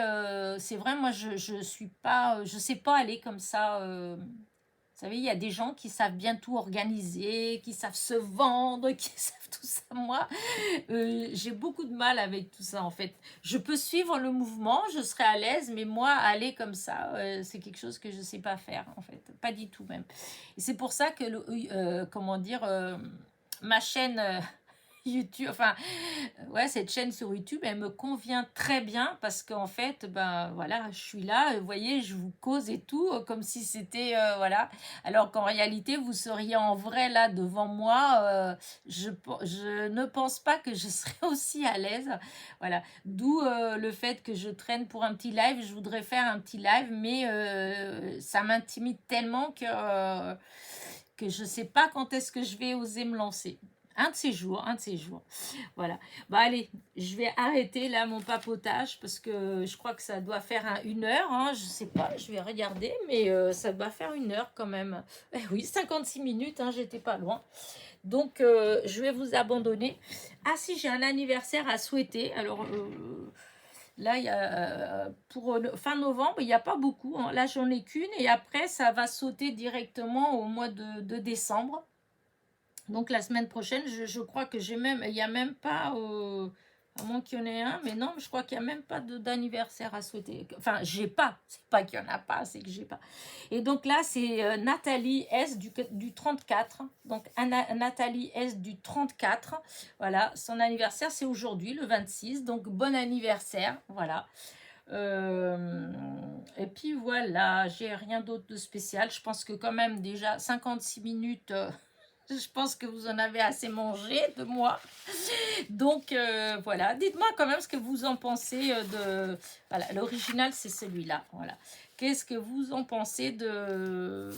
c'est vrai, moi je suis pas, je sais pas aller comme ça. Vous savez, il y a des gens qui savent bien tout organiser, qui savent se vendre, qui savent tout ça. Moi, j'ai beaucoup de mal avec tout ça, en fait. Je peux suivre le mouvement, je serai à l'aise, mais moi, aller comme ça, c'est quelque chose que je ne sais pas faire, en fait. Pas du tout, même. Et c'est pour ça que, comment dire, ma chaîne YouTube, enfin, ouais, cette chaîne sur YouTube, elle me convient très bien parce qu'en fait, ben voilà, je suis là, vous voyez, je vous cause et tout, comme si c'était, voilà. Alors qu'en réalité, vous seriez en vrai là devant moi, je ne pense pas que je serais aussi à l'aise. Voilà. D'où le fait que je traîne pour un petit live. Je voudrais faire un petit live, mais ça m'intimide tellement que je ne sais pas quand est-ce que je vais oser me lancer. Un de ces jours, un de ces jours. Voilà. Bah allez, je vais arrêter là mon papotage parce que je crois que ça doit faire une heure. Hein, je sais pas, je vais regarder, mais ça doit faire une heure quand même. Eh oui, 56 minutes, hein, j'étais pas loin. Donc, je vais vous abandonner. Ah si, j'ai un anniversaire à souhaiter. Alors, là, il y a, pour fin novembre, il n'y a pas beaucoup, hein. Là, j'en ai qu'une et après, ça va sauter directement au mois de décembre. Donc la semaine prochaine, je crois que il n'y a même pas, à moins qu'il y en ait un, mais non, je crois qu'il n'y a même pas d'anniversaire à souhaiter. Enfin, j'ai pas, c'est pas qu'il n'y en a pas, c'est que j'ai pas. Et donc là, c'est Nathalie S du 34. Donc Nathalie S du 34. Voilà, son anniversaire, c'est aujourd'hui, le 26. Donc bon anniversaire, voilà. Et puis voilà, j'ai rien d'autre de spécial. Je pense que quand même déjà 56 minutes. Je pense que vous en avez assez mangé de moi. Donc voilà, dites-moi quand même ce que vous en pensez de... Voilà, l'original c'est celui-là. Voilà. Qu'est-ce que vous en pensez de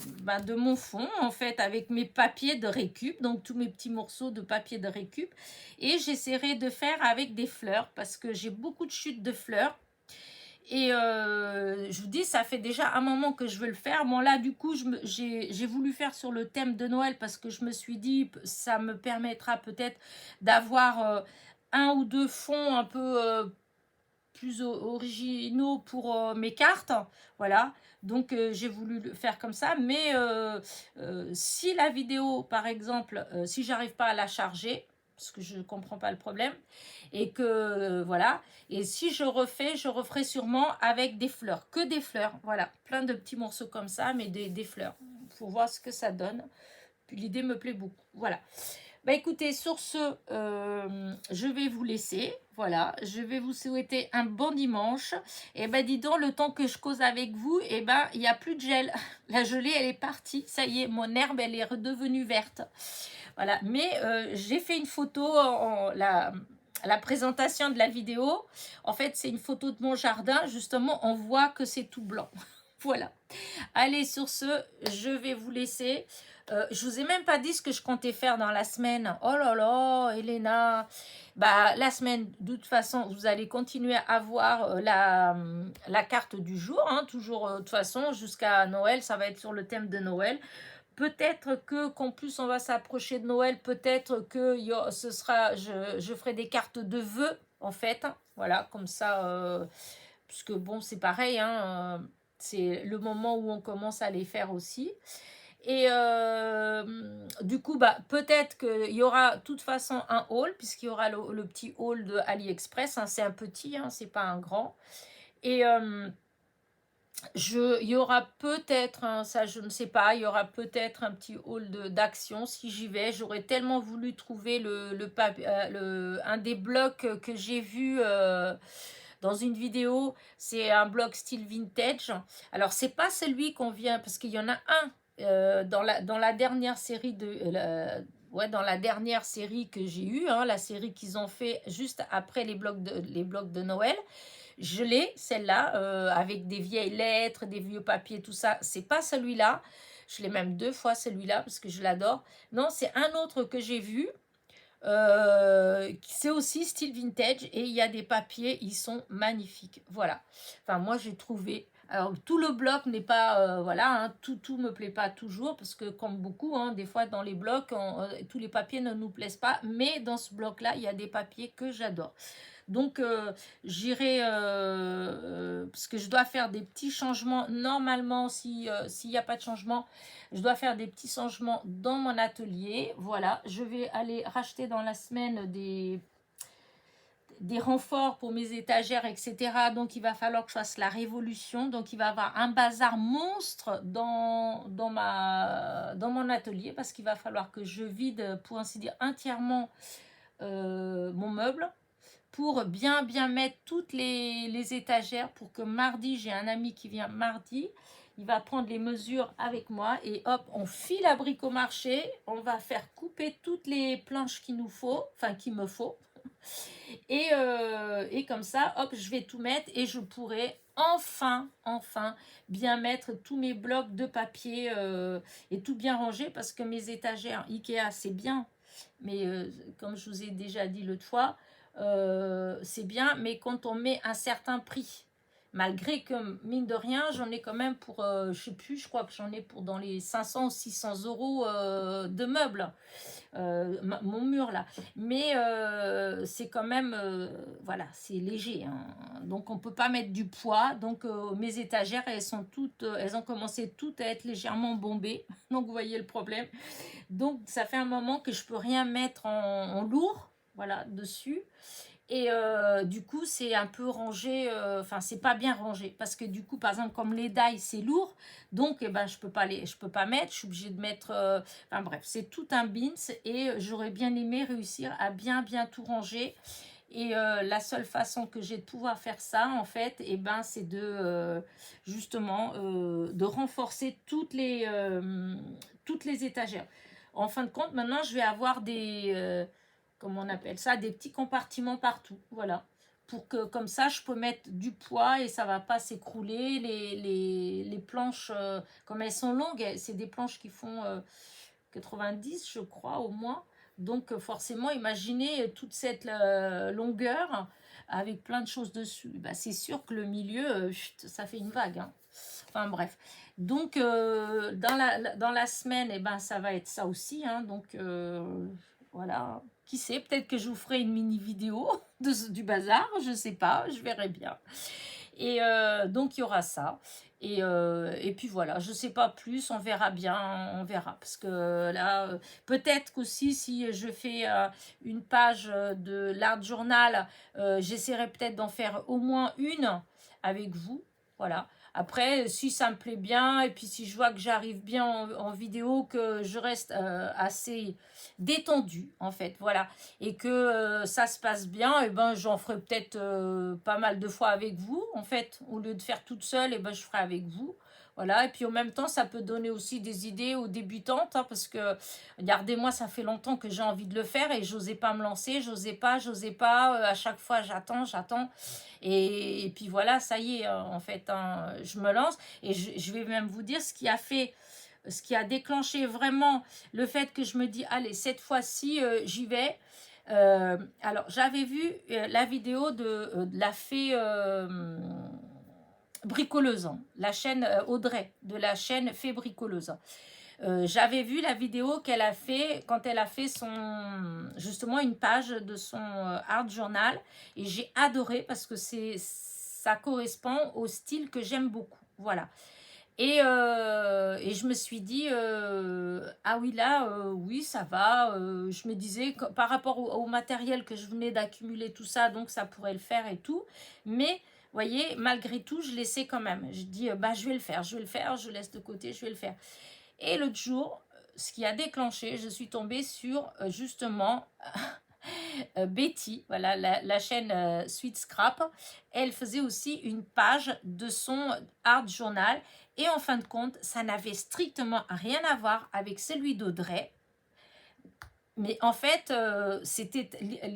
mon fond, en fait, avec mes papiers de récup, donc tous mes petits morceaux de papier de récup. Et j'essaierai de faire avec des fleurs, parce que j'ai beaucoup de chutes de fleurs. Et je vous dis, ça fait déjà un moment que je veux le faire. Bon là, du coup, j'ai voulu faire sur le thème de Noël parce que je me suis dit, ça me permettra peut-être d'avoir un ou deux fonds un peu plus originaux pour mes cartes. Voilà, donc j'ai voulu le faire comme ça. Mais si la vidéo, par exemple, si j'arrive pas à la charger, parce que je ne comprends pas le problème, et que voilà, et si je referai sûrement avec des fleurs, que des fleurs, voilà, plein de petits morceaux comme ça, mais des fleurs, pour voir ce que ça donne. Puis l'idée me plaît beaucoup, voilà. Bah écoutez, sur ce, je vais vous laisser. Voilà, je vais vous souhaiter un bon dimanche. Et ben dis donc, le temps que je cause avec vous, et ben il n'y a plus de gel. La gelée, elle est partie. Ça y est, mon herbe, elle est redevenue verte. Voilà, mais j'ai fait une photo la présentation de la vidéo. En fait, c'est une photo de mon jardin. Justement, on voit que c'est tout blanc. Voilà. Allez, sur ce, je vais vous laisser. Je vous ai même pas dit ce que je comptais faire dans la semaine. Oh là là, Elena. Bah, la semaine, de toute façon, vous allez continuer à voir la carte du jour. Hein, toujours, de toute façon, jusqu'à Noël, ça va être sur le thème de Noël. Peut-être que qu'en plus on va s'approcher de Noël, peut-être que ce sera, je ferai des cartes de vœux en fait. Voilà, comme ça, puisque bon, c'est pareil, hein, c'est le moment où on commence à les faire aussi. Et du coup, bah, peut-être qu'il y aura de toute façon un haul, puisqu'il y aura le petit haul de AliExpress. Hein, c'est un petit, hein, c'est pas un grand. Et il y aura peut-être, hein, ça je ne sais pas, il y aura peut-être un petit haul d'action si j'y vais. J'aurais tellement voulu trouver un des blocs que j'ai vu dans une vidéo. C'est un bloc style vintage. Alors c'est pas celui qu'on vient, parce qu'il y en a un dans la dernière série ouais, dans la dernière série que j'ai eue, hein, la série qu'ils ont fait juste après les blocs de Noël. Je l'ai, celle-là, avec des vieilles lettres, des vieux papiers, tout ça. C'est pas celui-là. Je l'ai même 2 fois celui-là parce que je l'adore. Non, c'est un autre que j'ai vu. C'est aussi style vintage et il y a des papiers, ils sont magnifiques. Voilà. Enfin, moi, j'ai trouvé. Alors, tout le bloc n'est pas. Voilà, hein, tout me plaît pas toujours parce que, comme beaucoup, hein, des fois dans les blocs, tous les papiers ne nous plaisent pas. Mais dans ce bloc-là, il y a des papiers que j'adore. Donc, j'irai, parce que je dois faire des petits changements. Normalement, s'il n'y a pas de changement, je dois faire des petits changements dans mon atelier. Voilà, je vais aller racheter dans la semaine des renforts pour mes étagères, etc. Donc, il va falloir que je fasse la révolution. Donc, il va y avoir un bazar monstre dans mon atelier parce qu'il va falloir que je vide, pour ainsi dire, entièrement mon meuble, pour bien mettre toutes les étagères, pour que mardi, j'ai un ami qui vient mardi, il va prendre les mesures avec moi et hop, on file à Bricomarché, on va faire couper toutes les planches qu'il nous faut, enfin qu'il me faut, et comme ça, hop, je vais tout mettre et je pourrai enfin bien mettre tous mes blocs de papier et tout bien ranger, parce que mes étagères Ikea, c'est bien, mais comme je vous ai déjà dit l'autre fois, c'est bien, mais quand on met un certain prix, malgré que, mine de rien, j'en ai quand même pour, je sais plus, je crois que j'en ai pour dans les 500 ou 600 euros de meubles, mon mur là. Mais c'est quand même, voilà, c'est léger, hein. Donc on peut pas mettre du poids. Donc mes étagères, elles ont commencé toutes à être légèrement bombées. Donc vous voyez le problème. Donc ça fait un moment que je peux rien mettre en lourd, voilà, dessus. Et du coup, c'est un peu rangé, enfin, c'est pas bien rangé. Parce que du coup, par exemple, comme les dailles, c'est lourd. Donc, eh ben, je peux pas mettre. Je suis obligée de mettre. Enfin, bref, c'est tout un bins. Et j'aurais bien aimé réussir à bien tout ranger. Et la seule façon que j'ai de pouvoir faire ça, en fait, eh ben, c'est de justement de renforcer toutes les étagères. En fin de compte, maintenant, je vais avoir comment on appelle ça, des petits compartiments partout. Voilà. Pour que, comme ça, je peux mettre du poids et ça va pas s'écrouler. Les planches, comme elles sont longues, c'est des planches qui font 90, je crois, au moins. Donc, forcément, imaginez toute cette longueur avec plein de choses dessus. Bah, c'est sûr que le milieu, ça fait une vague, hein. Enfin, bref. Donc, dans la semaine, eh ben, ça va être ça aussi, hein. Donc, voilà. Qui sait, peut-être que je vous ferai une mini vidéo du bazar, je sais pas, je verrai bien. Et donc, il y aura ça. Et puis voilà, je sais pas plus, on verra bien, on verra. Parce que là, peut-être qu'aussi, si je fais une page de l'Art Journal, j'essaierai peut-être d'en faire au moins une avec vous. Voilà. Après, si ça me plaît bien, et puis si je vois que j'arrive bien en vidéo, que je reste assez détendue, en fait, voilà, et que ça se passe bien, et ben j'en ferai peut-être pas mal de fois avec vous, en fait, au lieu de faire toute seule, et ben je ferai avec vous. Voilà, et puis en même temps, ça peut donner aussi des idées aux débutantes, hein, parce que, regardez-moi, ça fait longtemps que j'ai envie de le faire et j'osais pas me lancer, j'osais pas, à chaque fois j'attends, et puis voilà, ça y est, en fait, hein, je me lance, et je vais même vous dire ce qui a déclenché vraiment le fait que je me dis, allez, cette fois-ci, j'y vais. Alors, j'avais vu la vidéo de la fée bricoleuse, hein, la chaîne Audrey, de la chaîne Fée Bricoleuse. J'avais vu la vidéo qu'elle a fait quand elle a fait justement une page de son art journal, et j'ai adoré parce que ça correspond au style que j'aime beaucoup. Voilà. Et je me suis dit, ah oui, là, oui, ça va. Je me disais, par rapport au matériel que je venais d'accumuler, tout ça, donc ça pourrait le faire et tout. Mais, voyez, malgré tout, je laissais quand même. Je dis, bah, je vais le faire, je laisse de côté, je vais le faire. Et l'autre jour, ce qui a déclenché, je suis tombée sur justement Betty, voilà, la chaîne Sweet Scrap. Elle faisait aussi une page de son art journal. Et en fin de compte, ça n'avait strictement rien à voir avec celui d'Audrey. Mais en fait, c'était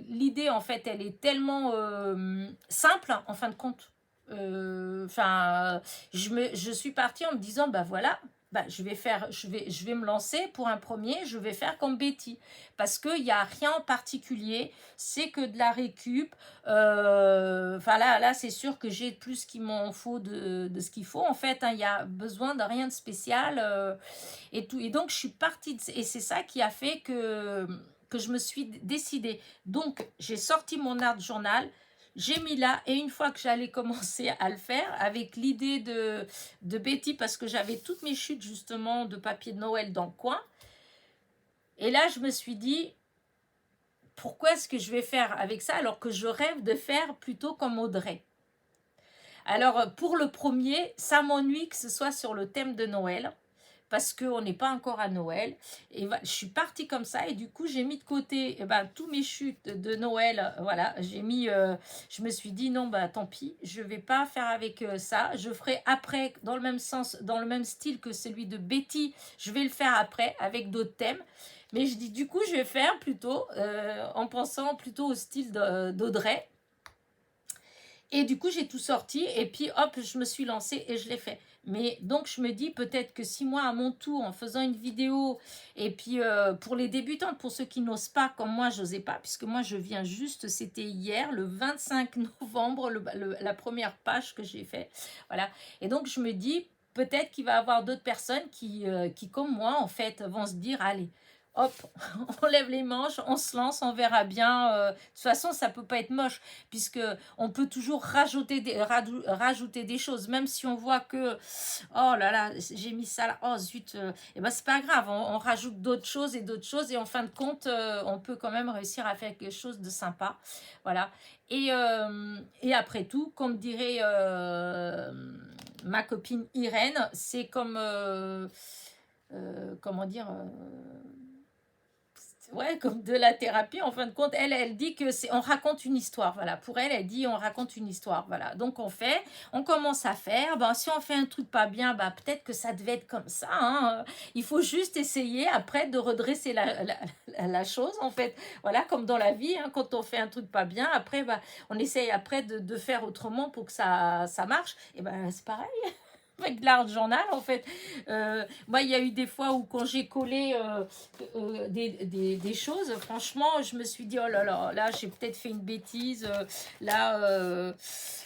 l'idée, en fait, elle est tellement simple, en fin de compte. Enfin, je suis partie en me disant, bah voilà, bah, je vais me lancer pour un premier, je vais faire comme Betty, parce qu'il n'y a rien en particulier, c'est que de la récup. Enfin là c'est sûr que j'ai plus ce qu'il m'en faut de ce qu'il faut, en fait, hein, il y a besoin de rien de spécial, et tout. Et donc, je suis partie, et c'est ça qui a fait que je me suis décidée. Donc, j'ai sorti mon art journal, j'ai mis là, et une fois que j'allais commencer à le faire, avec l'idée de Betty, parce que j'avais toutes mes chutes, justement, de papier de Noël dans le coin, et là, je me suis dit, pourquoi est-ce que je vais faire avec ça, alors que je rêve de faire plutôt comme Audrey? Alors, pour le premier, ça m'ennuie que ce soit sur le thème de Noël, parce qu'on n'est pas encore à Noël. Et je suis partie comme ça, et du coup, j'ai mis de côté tous mes chutes de Noël. Voilà, je me suis dit, non, bah tant pis, je vais pas faire avec ça. Je ferai après, dans le même sens, dans le même style que celui de Betty, je vais le faire après, avec d'autres thèmes. Mais je dis, du coup, je vais faire plutôt, en pensant plutôt au style d'Audrey. Et du coup, j'ai tout sorti, et puis hop, je me suis lancée et je l'ai fait. Mais donc, je me dis peut-être que si moi, à mon tour, en faisant une vidéo, et puis pour les débutantes, pour ceux qui n'osent pas, comme moi, je n'osais pas, puisque moi, je viens juste, c'était hier, le 25 novembre, la première page que j'ai fait. Voilà. Et donc, je me dis, peut-être qu'il va y avoir d'autres personnes qui, comme moi, en fait, vont se dire, allez, hop, on lève les manches, on se lance, on verra bien. De toute façon, ça peut pas être moche, puisque on peut toujours rajouter des choses, même si on voit que, oh là là, j'ai mis ça là, oh zut, et ben c'est pas grave, on rajoute d'autres choses, et en fin de compte, on peut quand même réussir à faire quelque chose de sympa. Voilà. Et après tout, comme dirait ma copine Irène, c'est comme, comment dire, ouais, comme de la thérapie. En fin de compte, elle dit que on raconte une histoire. Voilà, pour elle, elle dit on raconte une histoire. Voilà, donc on commence à faire. Ben, si on fait un truc pas bien, ben, peut-être que ça devait être comme ça, hein. Il faut juste essayer après de redresser la chose, en fait. Voilà, comme dans la vie, hein, quand on fait un truc pas bien, après, ben, on essaye après de faire autrement pour que ça marche. Et ben, c'est pareil avec de l'art journal, en fait. Moi, il y a eu des fois où quand j'ai collé des choses, franchement, je me suis dit, oh là là, là, j'ai peut-être fait une bêtise. Là,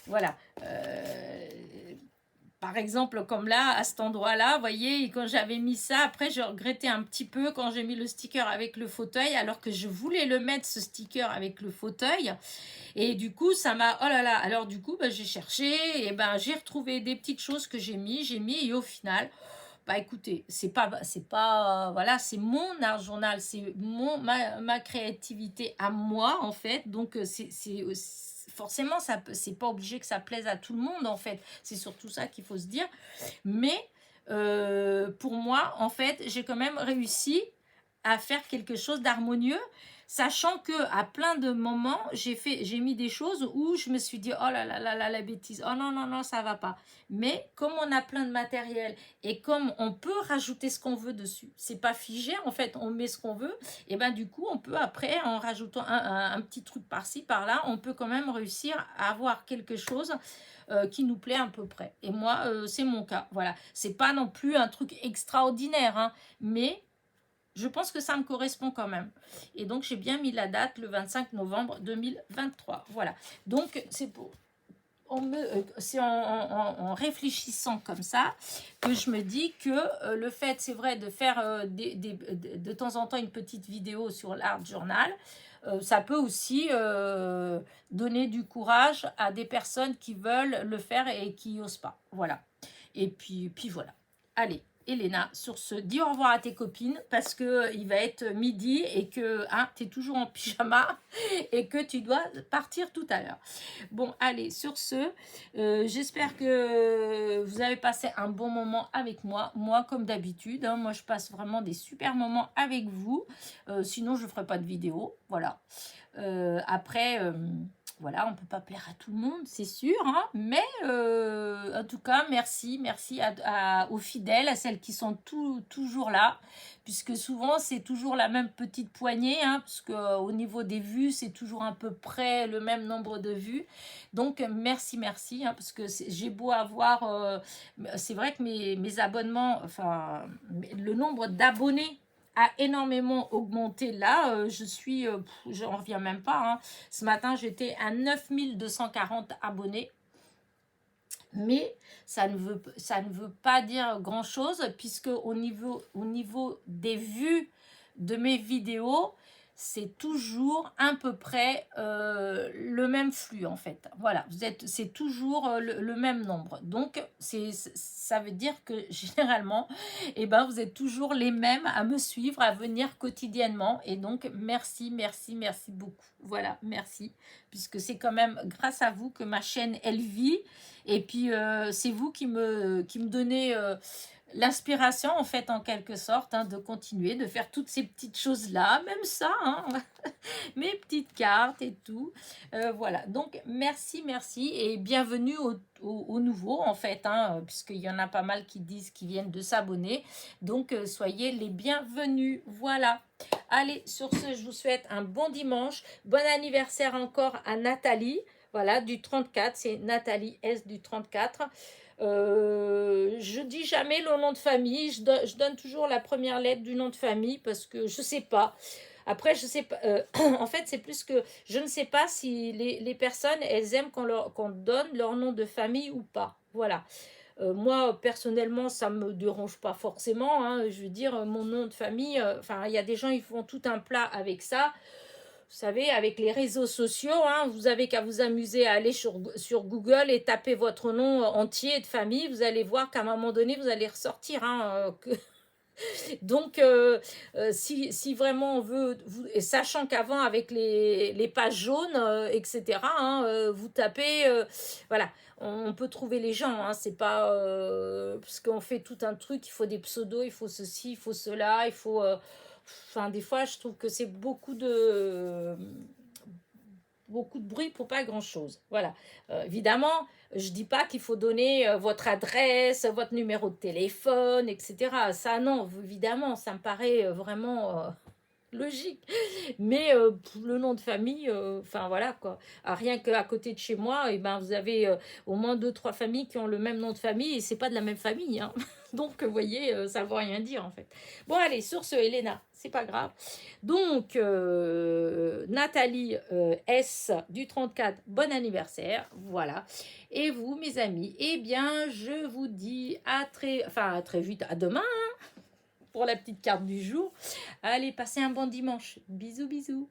voilà. Par exemple, comme là, à cet endroit-là, vous voyez, quand j'avais mis ça, après, je regrettais un petit peu quand j'ai mis le sticker avec le fauteuil, alors que je voulais le mettre, ce sticker, avec le fauteuil. Et du coup, ça m'a... Oh là là. Alors du coup, j'ai cherché, et j'ai retrouvé des petites choses que j'ai mis, et au final, bah écoutez, c'est pas, voilà, c'est mon art journal, c'est ma créativité à moi, en fait. Donc, forcément, c'est pas obligé que ça plaise à tout le monde, en fait. C'est surtout ça qu'il faut se dire. Mais pour moi, en fait, j'ai quand même réussi à faire quelque chose d'harmonieux, sachant que à plein de moments, j'ai mis des choses où je me suis dit, oh là là là là, la bêtise, oh non, non, non, ça va pas. Mais comme on a plein de matériel et comme on peut rajouter ce qu'on veut dessus, c'est pas figé, en fait, on met ce qu'on veut, et ben du coup, on peut après, en rajoutant un petit truc par-ci, par-là, on peut quand même réussir à avoir quelque chose qui nous plaît à peu près. Et moi, c'est mon cas. Voilà. C'est pas non plus un truc extraordinaire, hein, mais je pense que ça me correspond quand même. Et donc, j'ai bien mis la date, le 25 novembre 2023. Voilà. Donc, c'est pour... c'est en réfléchissant comme ça que je me dis que le fait, c'est vrai, de faire de temps en temps une petite vidéo sur l'Art Journal, ça peut aussi donner du courage à des personnes qui veulent le faire et qui n'osent pas. Voilà. Et puis voilà. Allez, Elena, sur ce, dis au revoir à tes copines parce que il va être midi et que hein, tu es toujours en pyjama et que tu dois partir tout à l'heure. Bon, allez, sur ce, j'espère que vous avez passé un bon moment avec moi. Moi, comme d'habitude, hein, moi, je passe vraiment des super moments avec vous. Sinon, je ne ferai pas de vidéo. Voilà. Après, voilà, on ne peut pas plaire à tout le monde, c'est sûr. Hein, mais en tout cas, merci aux fidèles, à celles qui sont toujours là. Puisque souvent, c'est toujours la même petite poignée. Hein, parce qu'au niveau des vues, c'est toujours à peu près le même nombre de vues. Donc, merci. Hein, parce que j'ai beau avoir... c'est vrai que mes abonnements, enfin, le nombre d'abonnés a énormément augmenté. Là, j'en reviens même pas. Hein. Ce matin, j'étais à 9240 abonnés. Mais ça ne veut pas dire grand-chose puisque au niveau des vues de mes vidéos, c'est toujours à peu près le même flux en fait. Voilà, c'est toujours le même nombre. Donc, ça veut dire que généralement, eh ben, vous êtes toujours les mêmes à me suivre, à venir quotidiennement. Et donc, merci beaucoup. Voilà, merci. Puisque c'est quand même grâce à vous que ma chaîne, elle vit. Et puis, c'est vous qui me donnez l'inspiration, en fait, en quelque sorte, hein, de continuer, de faire toutes ces petites choses-là, même ça, hein, mes petites cartes et tout. Voilà, donc merci et bienvenue aux nouveaux, en fait, hein, puisqu'il y en a pas mal qui disent qu'ils viennent de s'abonner. Donc, soyez les bienvenus. Voilà. Allez, sur ce, je vous souhaite un bon dimanche. Bon anniversaire encore à Nathalie. Voilà, du 34, c'est Nathalie S du 34. Je dis jamais le nom de famille, je donne toujours la première lettre du nom de famille parce que je sais pas. Après, je sais pas. En fait, c'est plus que je ne sais pas si les personnes elles aiment qu'on donne leur nom de famille ou pas. Voilà. Moi, personnellement, ça me dérange pas forcément. Hein, je veux dire, mon nom de famille. Enfin, il y a des gens ils font tout un plat avec ça. Vous savez, avec les réseaux sociaux, hein, vous avez qu'à vous amuser à aller sur Google et taper votre nom entier de famille. Vous allez voir qu'à un moment donné, vous allez ressortir. Hein, donc, si vraiment on veut, et sachant qu'avant, avec les pages jaunes, etc., hein, vous tapez, voilà, on peut trouver les gens. Hein, c'est pas parce qu'on fait tout un truc, il faut des pseudos, il faut ceci, il faut cela, il faut... Enfin, des fois, je trouve que c'est beaucoup de bruit pour pas grand chose. Voilà. Évidemment, je dis pas qu'il faut donner votre adresse, votre numéro de téléphone, etc. Ça, non, évidemment, ça me paraît vraiment logique. Mais le nom de famille, enfin voilà quoi. Rien qu'à côté de chez moi, et ben, vous avez au moins 2-3 familles qui ont le même nom de famille et c'est pas de la même famille. Hein. Donc, vous voyez, ça ne veut rien dire en fait. Bon, allez, sur ce, Elena, c'est pas grave. Donc, Nathalie S du 34, bon anniversaire. Voilà. Et vous, mes amis, eh bien, je vous dis à très vite, à demain hein, pour la petite carte du jour. Allez, passez un bon dimanche. Bisous.